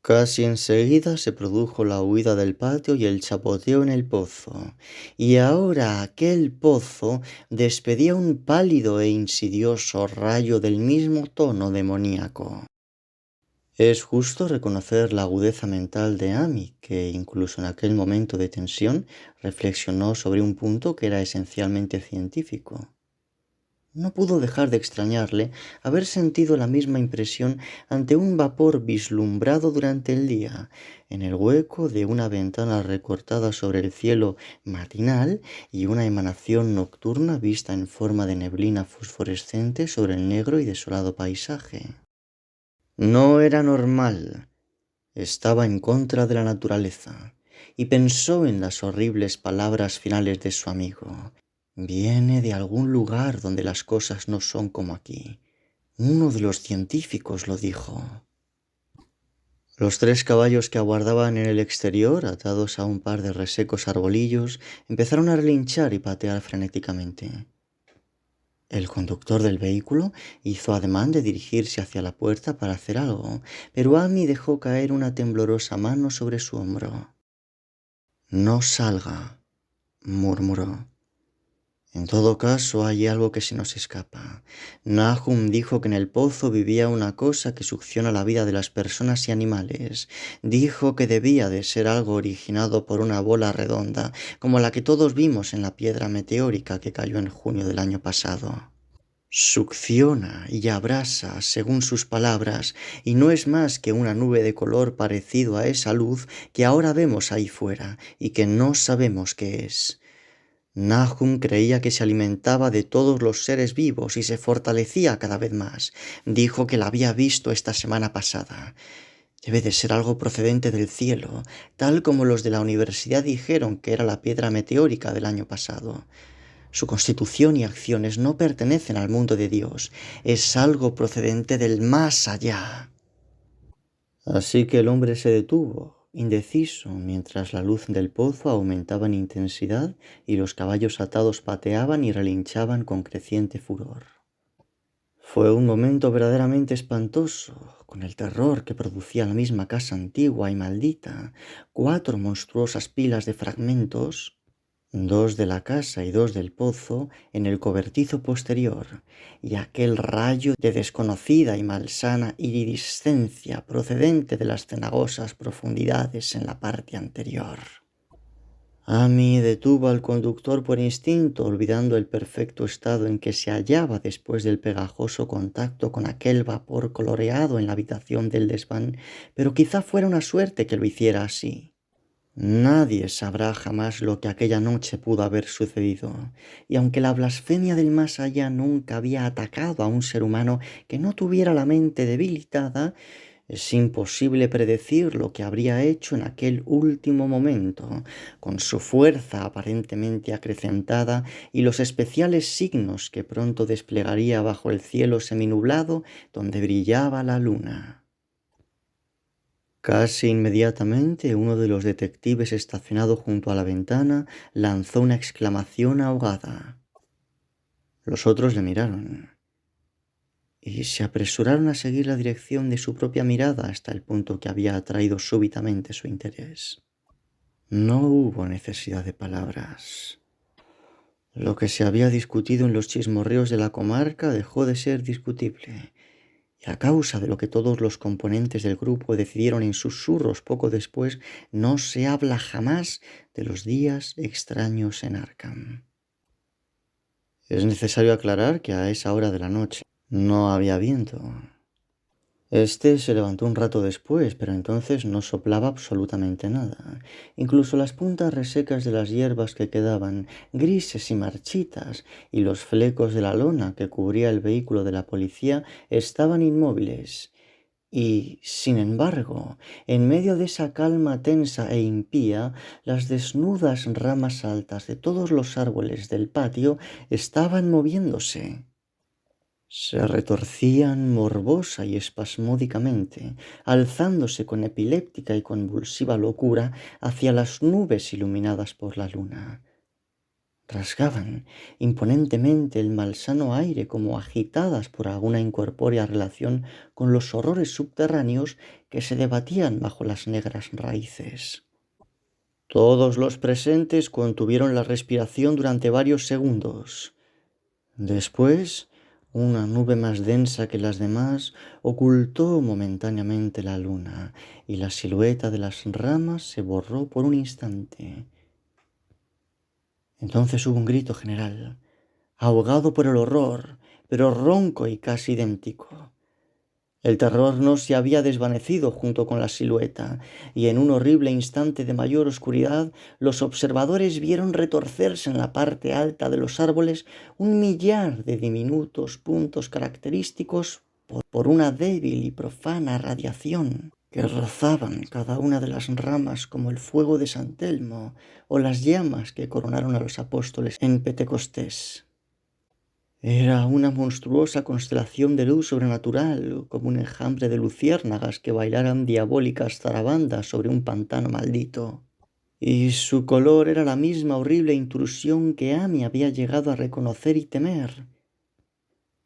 Casi enseguida se produjo la huida del patio y el chapoteo en el pozo, y ahora aquel pozo despedía un pálido e insidioso rayo del mismo tono demoníaco. Es justo reconocer la agudeza mental de Amy, que incluso en aquel momento de tensión reflexionó sobre un punto que era esencialmente científico. No pudo dejar de extrañarle haber sentido la misma impresión ante un vapor vislumbrado durante el día, en el hueco de una ventana recortada sobre el cielo matinal y una emanación nocturna vista en forma de neblina fosforescente sobre el negro y desolado paisaje. No era normal, estaba en contra de la naturaleza, y pensó en las horribles palabras finales de su amigo. Viene de algún lugar donde las cosas no son como aquí. Uno de los científicos lo dijo. Los 3 caballos que aguardaban en el exterior, atados a un par de resecos arbolillos, empezaron a relinchar y patear frenéticamente. El conductor del vehículo hizo ademán de dirigirse hacia la puerta para hacer algo, pero Amy dejó caer una temblorosa mano sobre su hombro. «No salga», murmuró. En todo caso, hay algo que se nos escapa. Nahum dijo que en el pozo vivía una cosa que succiona la vida de las personas y animales. Dijo que debía de ser algo originado por una bola redonda, como la que todos vimos en la piedra meteórica que cayó en junio del año pasado. Succiona y abrasa, según sus palabras, y no es más que una nube de color parecido a esa luz que ahora vemos ahí fuera y que no sabemos qué es. Nahum creía que se alimentaba de todos los seres vivos y se fortalecía cada vez más. Dijo que la había visto esta semana pasada. Debe de ser algo procedente del cielo, tal como los de la universidad dijeron que era la piedra meteórica del año pasado. Su constitución y acciones no pertenecen al mundo de Dios, es algo procedente del más allá. Así que el hombre se detuvo, indeciso, mientras la luz del pozo aumentaba en intensidad y los caballos atados pateaban y relinchaban con creciente furor. Fue un momento verdaderamente espantoso, con el terror que producía la misma casa antigua y maldita, 4 monstruosas pilas de fragmentos, 2 de la casa y 2 del pozo, en el cobertizo posterior, y aquel rayo de desconocida y malsana iridiscencia procedente de las cenagosas profundidades en la parte anterior. Amy detuvo al conductor por instinto, olvidando el perfecto estado en que se hallaba después del pegajoso contacto con aquel vapor coloreado en la habitación del desván, pero quizá fuera una suerte que lo hiciera así. Nadie sabrá jamás lo que aquella noche pudo haber sucedido, y aunque la blasfemia del más allá nunca había atacado a un ser humano que no tuviera la mente debilitada, es imposible predecir lo que habría hecho en aquel último momento, con su fuerza aparentemente acrecentada y los especiales signos que pronto desplegaría bajo el cielo seminublado donde brillaba la luna. Casi inmediatamente uno de los detectives estacionado junto a la ventana lanzó una exclamación ahogada. Los otros le miraron y se apresuraron a seguir la dirección de su propia mirada hasta el punto que había atraído súbitamente su interés. No hubo necesidad de palabras. Lo que se había discutido en los chismorreos de la comarca dejó de ser discutible. Y a causa de lo que todos los componentes del grupo decidieron en susurros poco después, no se habla jamás de los días extraños en Arkham. Es necesario aclarar que a esa hora de la noche no había viento. Este se levantó un rato después, pero entonces no soplaba absolutamente nada. Incluso las puntas resecas de las hierbas que quedaban, grises y marchitas, y los flecos de la lona que cubría el vehículo de la policía estaban inmóviles. Y, sin embargo, en medio de esa calma tensa e impía, las desnudas ramas altas de todos los árboles del patio estaban moviéndose. Se retorcían morbosa y espasmódicamente, alzándose con epiléptica y convulsiva locura hacia las nubes iluminadas por la luna. Rasgaban imponentemente el malsano aire como agitadas por alguna incorpórea relación con los horrores subterráneos que se debatían bajo las negras raíces. Todos los presentes contuvieron la respiración durante varios segundos. Después, una nube más densa que las demás ocultó momentáneamente la luna y la silueta de las ramas se borró por un instante. Entonces hubo un grito general, ahogado por el horror, pero ronco y casi idéntico. El terror no se había desvanecido junto con la silueta, y en un horrible instante de mayor oscuridad, los observadores vieron retorcerse en la parte alta de los árboles un millar de diminutos puntos característicos por una débil y profana radiación, que rozaban cada una de las ramas como el fuego de San Telmo o las llamas que coronaron a los apóstoles en Pentecostés. Era una monstruosa constelación de luz sobrenatural, como un enjambre de luciérnagas que bailaran diabólicas zarabandas sobre un pantano maldito. Y su color era la misma horrible intrusión que Amy había llegado a reconocer y temer.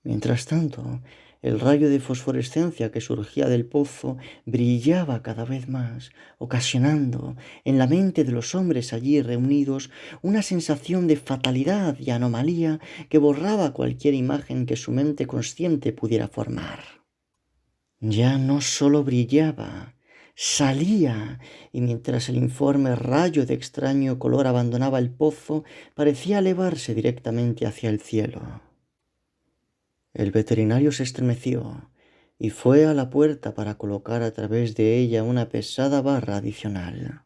Mientras tanto, El rayo de fosforescencia que surgía del pozo brillaba cada vez más, ocasionando en la mente de los hombres allí reunidos una sensación de fatalidad y anomalía que borraba cualquier imagen que su mente consciente pudiera formar. Ya no sólo brillaba, salía, y mientras el informe rayo de extraño color abandonaba el pozo, parecía elevarse directamente hacia el cielo. El veterinario se estremeció y fue a la puerta para colocar a través de ella una pesada barra adicional.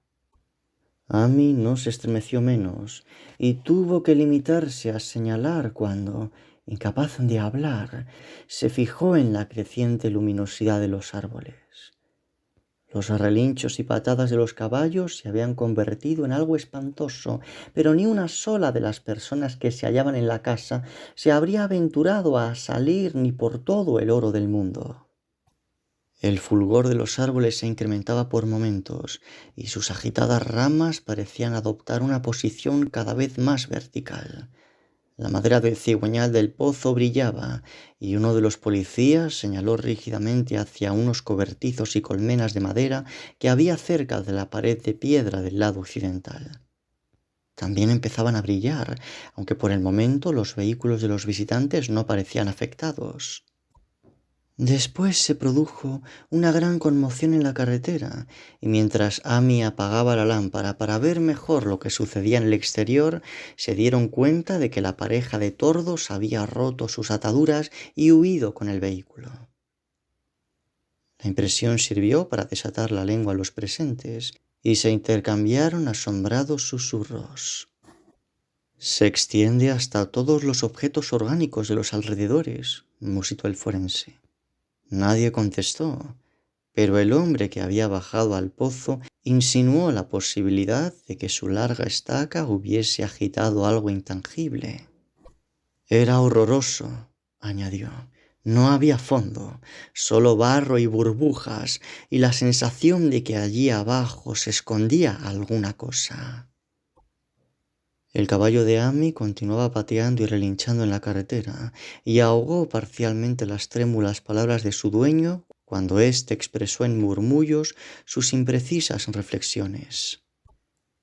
Amy no se estremeció menos y tuvo que limitarse a señalar cuando, incapaz de hablar, se fijó en la creciente luminosidad de los árboles. Los relinchos y patadas de los caballos se habían convertido en algo espantoso, pero ni una sola de las personas que se hallaban en la casa se habría aventurado a salir ni por todo el oro del mundo. El fulgor de los árboles se incrementaba por momentos, y sus agitadas ramas parecían adoptar una posición cada vez más vertical. La madera del cigüeñal del pozo brillaba, y uno de los policías señaló rígidamente hacia unos cobertizos y colmenas de madera que había cerca de la pared de piedra del lado occidental. También empezaban a brillar, aunque por el momento los vehículos de los visitantes no parecían afectados. Después se produjo una gran conmoción en la carretera, y mientras Amy apagaba la lámpara para ver mejor lo que sucedía en el exterior, se dieron cuenta de que la pareja de tordos había roto sus ataduras y huido con el vehículo. La impresión sirvió para desatar la lengua a los presentes, y se intercambiaron asombrados susurros. «Se extiende hasta todos los objetos orgánicos de los alrededores», musitó el forense. Nadie contestó, pero el hombre que había bajado al pozo insinuó la posibilidad de que su larga estaca hubiese agitado algo intangible. «Era horroroso», añadió. «No había fondo, solo barro y burbujas, y la sensación de que allí abajo se escondía alguna cosa». El caballo de Amy continuaba pateando y relinchando en la carretera, y ahogó parcialmente las trémulas palabras de su dueño cuando éste expresó en murmullos sus imprecisas reflexiones.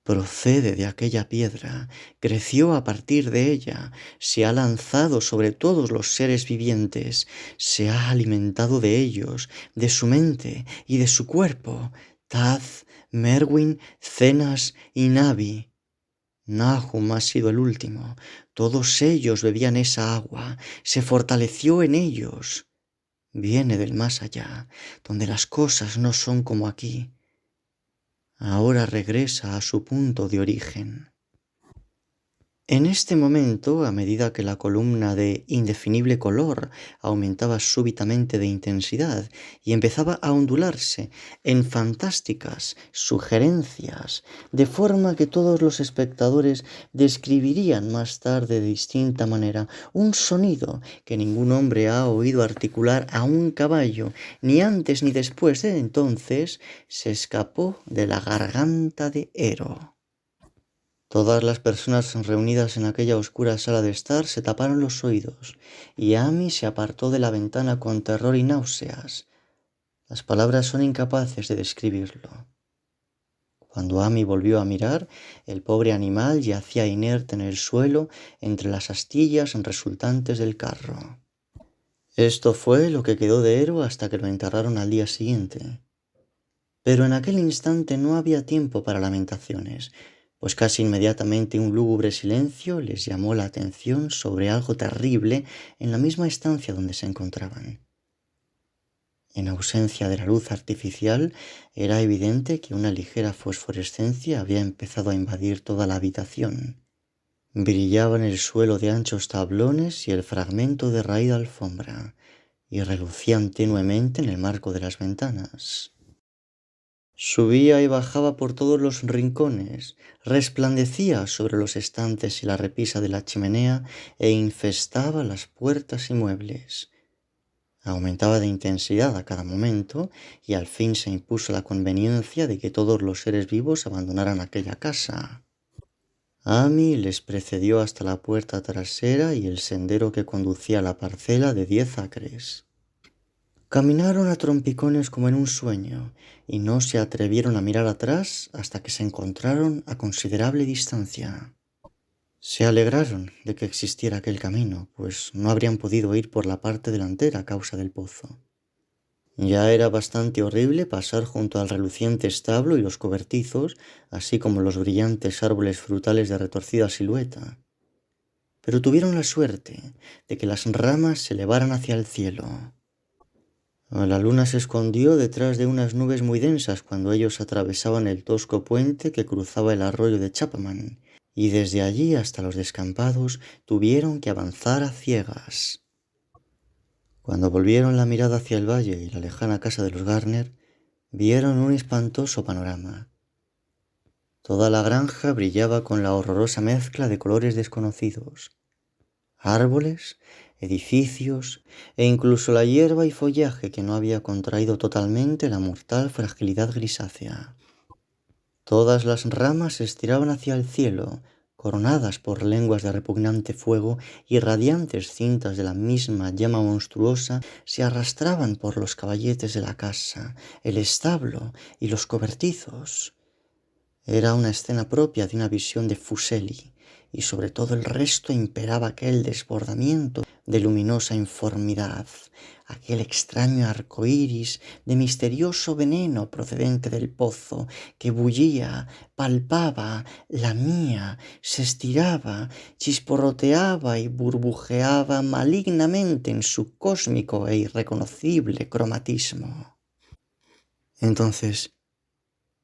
«Procede de aquella piedra, creció a partir de ella, se ha lanzado sobre todos los seres vivientes, se ha alimentado de ellos, de su mente y de su cuerpo, Taz, Merwin, Cenas y Navi. Nahum ha sido el último. Todos ellos bebían esa agua, se fortaleció en ellos. Viene del más allá, donde las cosas no son como aquí. Ahora regresa a su punto de origen». En este momento, a medida que la columna de indefinible color aumentaba súbitamente de intensidad y empezaba a ondularse en fantásticas sugerencias, de forma que todos los espectadores describirían más tarde de distinta manera un sonido que ningún hombre ha oído articular a un caballo, ni antes ni después de entonces, se escapó de la garganta de Ero. Todas las personas reunidas en aquella oscura sala de estar se taparon los oídos, y Amy se apartó de la ventana con terror y náuseas. Las palabras son incapaces de describirlo. Cuando Amy volvió a mirar, el pobre animal yacía inerte en el suelo entre las astillas resultantes del carro. Esto fue lo que quedó de Ero hasta que lo enterraron al día siguiente. Pero en aquel instante no había tiempo para lamentaciones, pues casi inmediatamente un lúgubre silencio les llamó la atención sobre algo terrible en la misma estancia donde se encontraban. En ausencia de la luz artificial, era evidente que una ligera fosforescencia había empezado a invadir toda la habitación. Brillaba en el suelo de anchos tablones y el fragmento de raída alfombra, y relucían tenuemente en el marco de las ventanas. Subía y bajaba por todos los rincones, resplandecía sobre los estantes y la repisa de la chimenea e infestaba las puertas y muebles. Aumentaba de intensidad a cada momento y al fin se impuso la conveniencia de que todos los seres vivos abandonaran aquella casa. Amy les precedió hasta la puerta trasera y el sendero que conducía a la parcela de 10 acres. Caminaron a trompicones como en un sueño, y no se atrevieron a mirar atrás hasta que se encontraron a considerable distancia. Se alegraron de que existiera aquel camino, pues no habrían podido ir por la parte delantera a causa del pozo. Ya era bastante horrible pasar junto al reluciente establo y los cobertizos, así como los brillantes árboles frutales de retorcida silueta. Pero tuvieron la suerte de que las ramas se elevaran hacia el cielo. La luna se escondió detrás de unas nubes muy densas cuando ellos atravesaban el tosco puente que cruzaba el arroyo de Chapman, y desde allí hasta los descampados tuvieron que avanzar a ciegas. Cuando volvieron la mirada hacia el valle y la lejana casa de los Garner, vieron un espantoso panorama. Toda la granja brillaba con la horrorosa mezcla de colores desconocidos. Árboles, edificios e incluso la hierba y follaje que no había contraído totalmente la mortal fragilidad grisácea. Todas las ramas se estiraban hacia el cielo, coronadas por lenguas de repugnante fuego, y radiantes cintas de la misma llama monstruosa se arrastraban por los caballetes de la casa, el establo y los cobertizos. Era una escena propia de una visión de Fuseli, y sobre todo el resto imperaba aquel desbordamiento de luminosa informidad, aquel extraño arco iris de misterioso veneno procedente del pozo, que bullía, palpaba, lamía, se estiraba, chisporroteaba y burbujeaba malignamente en su cósmico e irreconocible cromatismo. Entonces,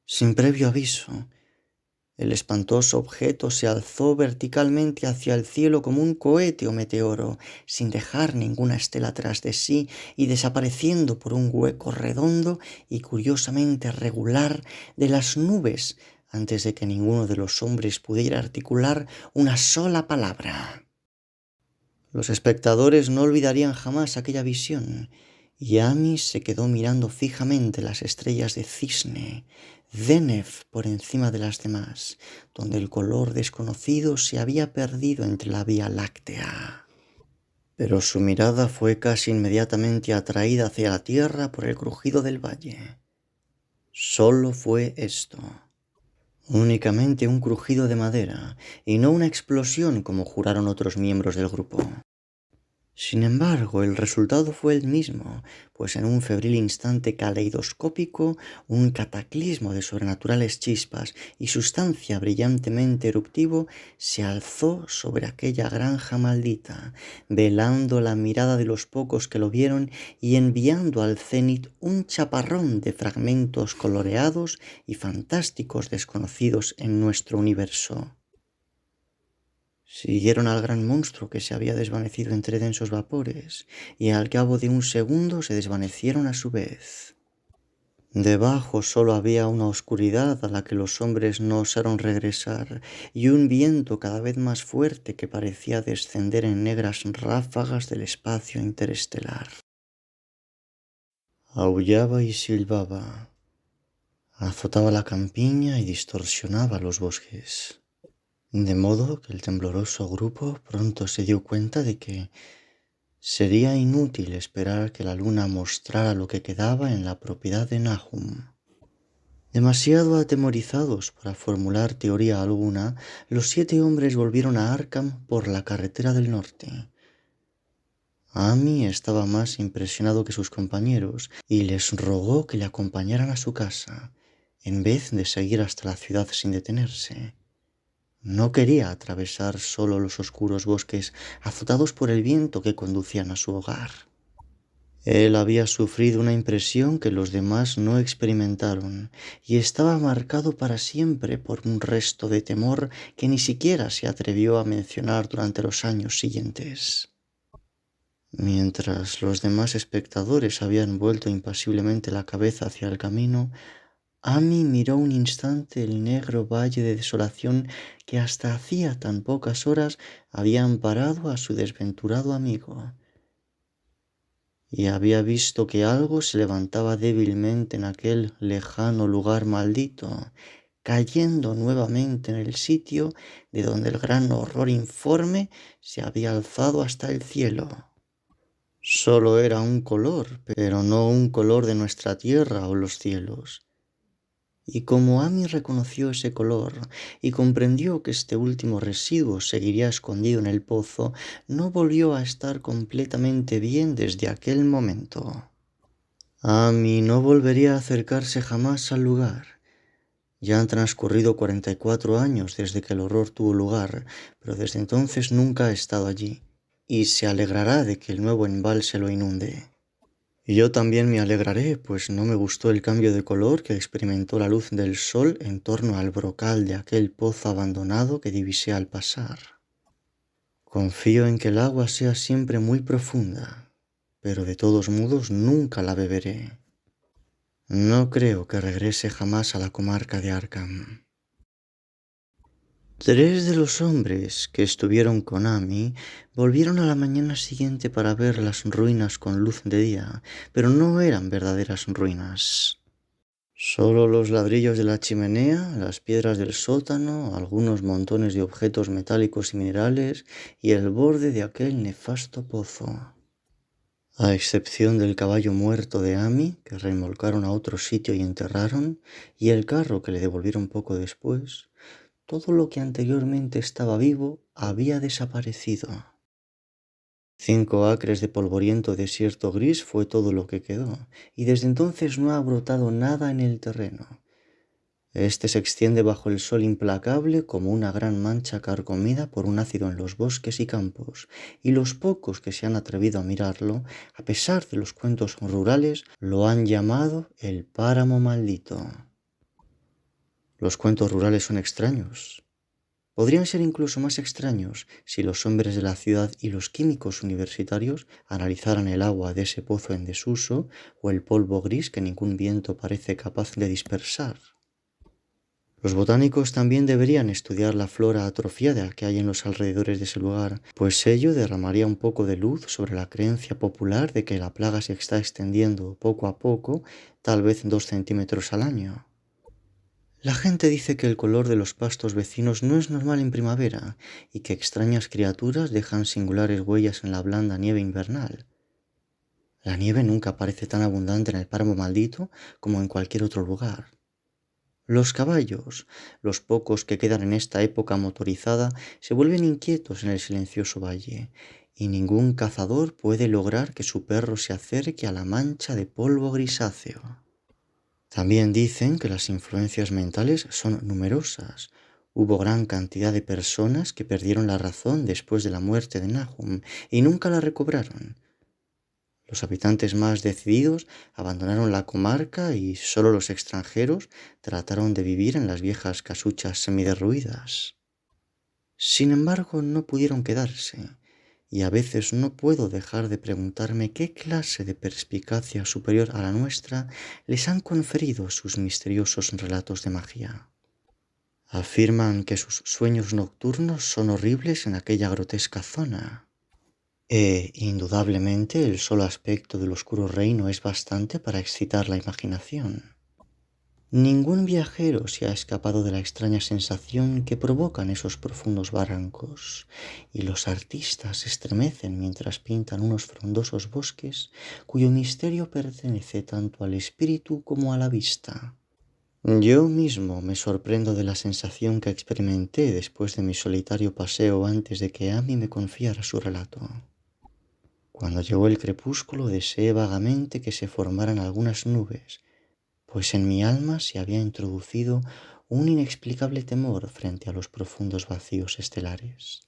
sin previo aviso, el espantoso objeto se alzó verticalmente hacia el cielo como un cohete o meteoro, sin dejar ninguna estela tras de sí y desapareciendo por un hueco redondo y curiosamente regular de las nubes antes de que ninguno de los hombres pudiera articular una sola palabra. Los espectadores no olvidarían jamás aquella visión, y Amy se quedó mirando fijamente las estrellas de cisne, Deneb por encima de las demás, donde el color desconocido se había perdido entre la Vía Láctea. Pero su mirada fue casi inmediatamente atraída hacia la tierra por el crujido del valle. Solo fue esto. Únicamente un crujido de madera, y no una explosión como juraron otros miembros del grupo. Sin embargo, el resultado fue el mismo, pues en un febril instante caleidoscópico, un cataclismo de sobrenaturales chispas y sustancia brillantemente eruptivo se alzó sobre aquella granja maldita, velando la mirada de los pocos que lo vieron y enviando al cénit un chaparrón de fragmentos coloreados y fantásticos desconocidos en nuestro universo. Siguieron al gran monstruo que se había desvanecido entre densos vapores, y al cabo de un segundo se desvanecieron a su vez. Debajo solo había una oscuridad a la que los hombres no osaron regresar, y un viento cada vez más fuerte que parecía descender en negras ráfagas del espacio interestelar. Aullaba y silbaba, azotaba la campiña y distorsionaba los bosques. De modo que el tembloroso grupo pronto se dio cuenta de que sería inútil esperar que la luna mostrara lo que quedaba en la propiedad de Nahum. Demasiado atemorizados para formular teoría alguna, los 7 hombres volvieron a Arkham por la carretera del norte. Amy estaba más impresionado que sus compañeros y les rogó que le acompañaran a su casa, en vez de seguir hasta la ciudad sin detenerse. No quería atravesar solo los oscuros bosques azotados por el viento que conducían a su hogar. Él había sufrido una impresión que los demás no experimentaron y estaba marcado para siempre por un resto de temor que ni siquiera se atrevió a mencionar durante los años siguientes. Mientras los demás espectadores habían vuelto impasiblemente la cabeza hacia el camino, Amy miró un instante el negro valle de desolación que hasta hacía tan pocas horas había amparado a su desventurado amigo, y había visto que algo se levantaba débilmente en aquel lejano lugar maldito, cayendo nuevamente en el sitio de donde el gran horror informe se había alzado hasta el cielo. Solo era un color, pero no un color de nuestra tierra o los cielos. Y como Amy reconoció ese color y comprendió que este último residuo seguiría escondido en el pozo, no volvió a estar completamente bien desde aquel momento. Amy no volvería a acercarse jamás al lugar. Ya han transcurrido 44 años desde que el horror tuvo lugar, pero desde entonces nunca ha estado allí, y se alegrará de que el nuevo embalse lo inunde. Y yo también me alegraré, pues no me gustó el cambio de color que experimentó la luz del sol en torno al brocal de aquel pozo abandonado que divisé al pasar. Confío en que el agua sea siempre muy profunda, pero de todos modos nunca la beberé. No creo que regrese jamás a la comarca de Arkham. 3 de los hombres que estuvieron con Amy volvieron a la mañana siguiente para ver las ruinas con luz de día, pero no eran verdaderas ruinas. Solo los ladrillos de la chimenea, las piedras del sótano, algunos montones de objetos metálicos y minerales y el borde de aquel nefasto pozo. A excepción del caballo muerto de Amy, que remolcaron a otro sitio y enterraron, y el carro que le devolvieron poco después, todo lo que anteriormente estaba vivo había desaparecido. 5 acres de polvoriento desierto gris fue todo lo que quedó, y desde entonces no ha brotado nada en el terreno. Este se extiende bajo el sol implacable como una gran mancha carcomida por un ácido en los bosques y campos, y los pocos que se han atrevido a mirarlo, a pesar de los cuentos rurales, lo han llamado el páramo maldito. Los cuentos rurales son extraños. Podrían ser incluso más extraños si los hombres de la ciudad y los químicos universitarios analizaran el agua de ese pozo en desuso o el polvo gris que ningún viento parece capaz de dispersar. Los botánicos también deberían estudiar la flora atrofiada que hay en los alrededores de ese lugar, pues ello derramaría un poco de luz sobre la creencia popular de que la plaga se está extendiendo poco a poco, tal vez 2 centímetros al año. La gente dice que el color de los pastos vecinos no es normal en primavera y que extrañas criaturas dejan singulares huellas en la blanda nieve invernal. La nieve nunca parece tan abundante en el páramo maldito como en cualquier otro lugar. Los caballos, los pocos que quedan en esta época motorizada, se vuelven inquietos en el silencioso valle, y ningún cazador puede lograr que su perro se acerque a la mancha de polvo grisáceo. También dicen que las influencias mentales son numerosas. Hubo gran cantidad de personas que perdieron la razón después de la muerte de Nahum y nunca la recobraron. Los habitantes más decididos abandonaron la comarca y solo los extranjeros trataron de vivir en las viejas casuchas semiderruidas. Sin embargo, no pudieron quedarse, y a veces no puedo dejar de preguntarme qué clase de perspicacia superior a la nuestra les han conferido sus misteriosos relatos de magia. Afirman que sus sueños nocturnos son horribles en aquella grotesca zona. Indudablemente el solo aspecto del oscuro reino es bastante para excitar la imaginación. Ningún viajero se ha escapado de la extraña sensación que provocan esos profundos barrancos, y los artistas se estremecen mientras pintan unos frondosos bosques cuyo misterio pertenece tanto al espíritu como a la vista. Yo mismo me sorprendo de la sensación que experimenté después de mi solitario paseo antes de que Amy me confiara su relato. Cuando llegó el crepúsculo deseé vagamente que se formaran algunas nubes, pues en mi alma se había introducido un inexplicable temor frente a los profundos vacíos estelares.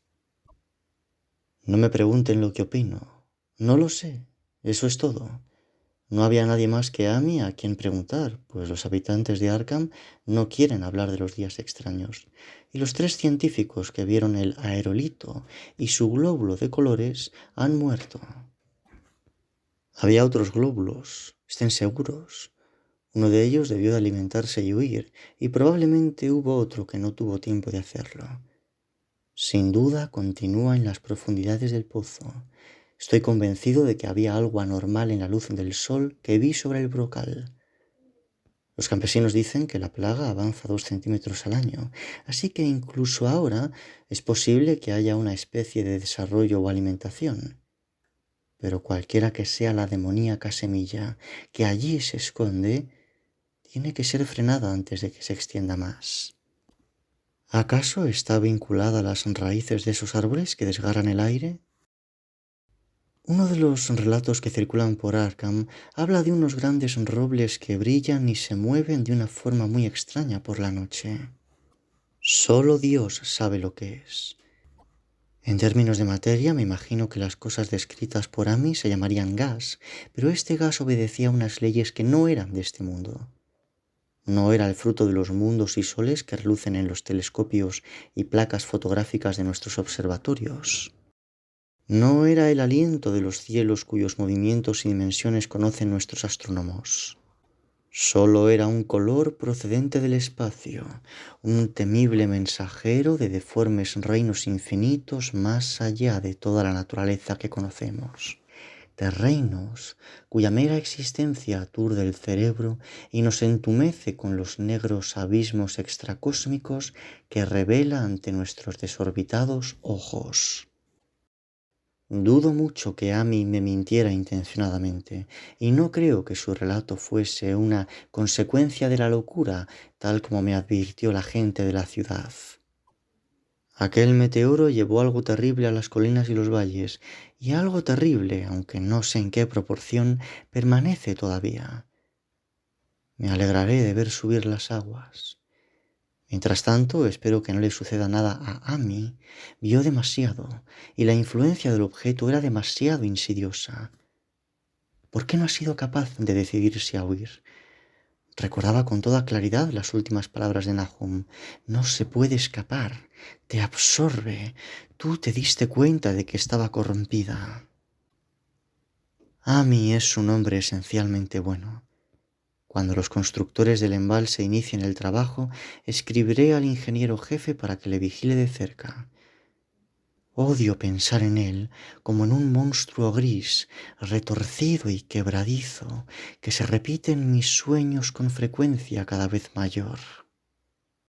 No me pregunten lo que opino, no lo sé, eso es todo. No había nadie más que Amy a quien preguntar, pues los habitantes de Arkham no quieren hablar de los días extraños, y los 3 científicos que vieron el aerolito y su glóbulo de colores han muerto. Había otros glóbulos, estén seguros. Uno de ellos debió de alimentarse y huir, y probablemente hubo otro que no tuvo tiempo de hacerlo. Sin duda continúa en las profundidades del pozo. Estoy convencido de que había algo anormal en la luz del sol que vi sobre el brocal. Los campesinos dicen que la plaga avanza 2 centímetros al año, así que incluso ahora es posible que haya una especie de desarrollo o alimentación. pero cualquiera que sea la demoníaca semilla que allí se esconde, tiene que ser frenada antes de que se extienda más. ¿Acaso está vinculada a las raíces de esos árboles que desgarran el aire? Uno de los relatos que circulan por Arkham habla de unos grandes robles que brillan y se mueven de una forma muy extraña por la noche. Solo Dios sabe lo que es. En términos de materia, me imagino que las cosas descritas por Amy se llamarían gas, pero este gas obedecía a unas leyes que no eran de este mundo. No era el fruto de los mundos y soles que relucen en los telescopios y placas fotográficas de nuestros observatorios. No era el aliento de los cielos cuyos movimientos y dimensiones conocen nuestros astrónomos. Solo era un color procedente del espacio, un temible mensajero de deformes reinos infinitos más allá de toda la naturaleza que conocemos. De reinos cuya mera existencia aturde el cerebro y nos entumece con los negros abismos extracósmicos que revela ante nuestros desorbitados ojos. Dudo mucho que Amy me mintiera intencionadamente, y no creo que su relato fuese una consecuencia de la locura, tal como me advirtió la gente de la ciudad. Aquel meteoro llevó algo terrible a las colinas y los valles, y algo terrible, aunque no sé en qué proporción, permanece todavía. Me alegraré de ver subir las aguas. Mientras tanto, espero que no le suceda nada a Amy. Vio demasiado, y la influencia del objeto era demasiado insidiosa. ¿Por qué no ha sido capaz de decidirse a huir? Recordaba con toda claridad las últimas palabras de Nahum. No se puede escapar, te absorbe. Tú te diste cuenta de que estaba corrompida. Amy es un hombre esencialmente bueno. Cuando los constructores del embalse inicien el trabajo, escribiré al ingeniero jefe para que le vigile de cerca. Odio pensar en él como en un monstruo gris, retorcido y quebradizo, que se repite en mis sueños con frecuencia cada vez mayor.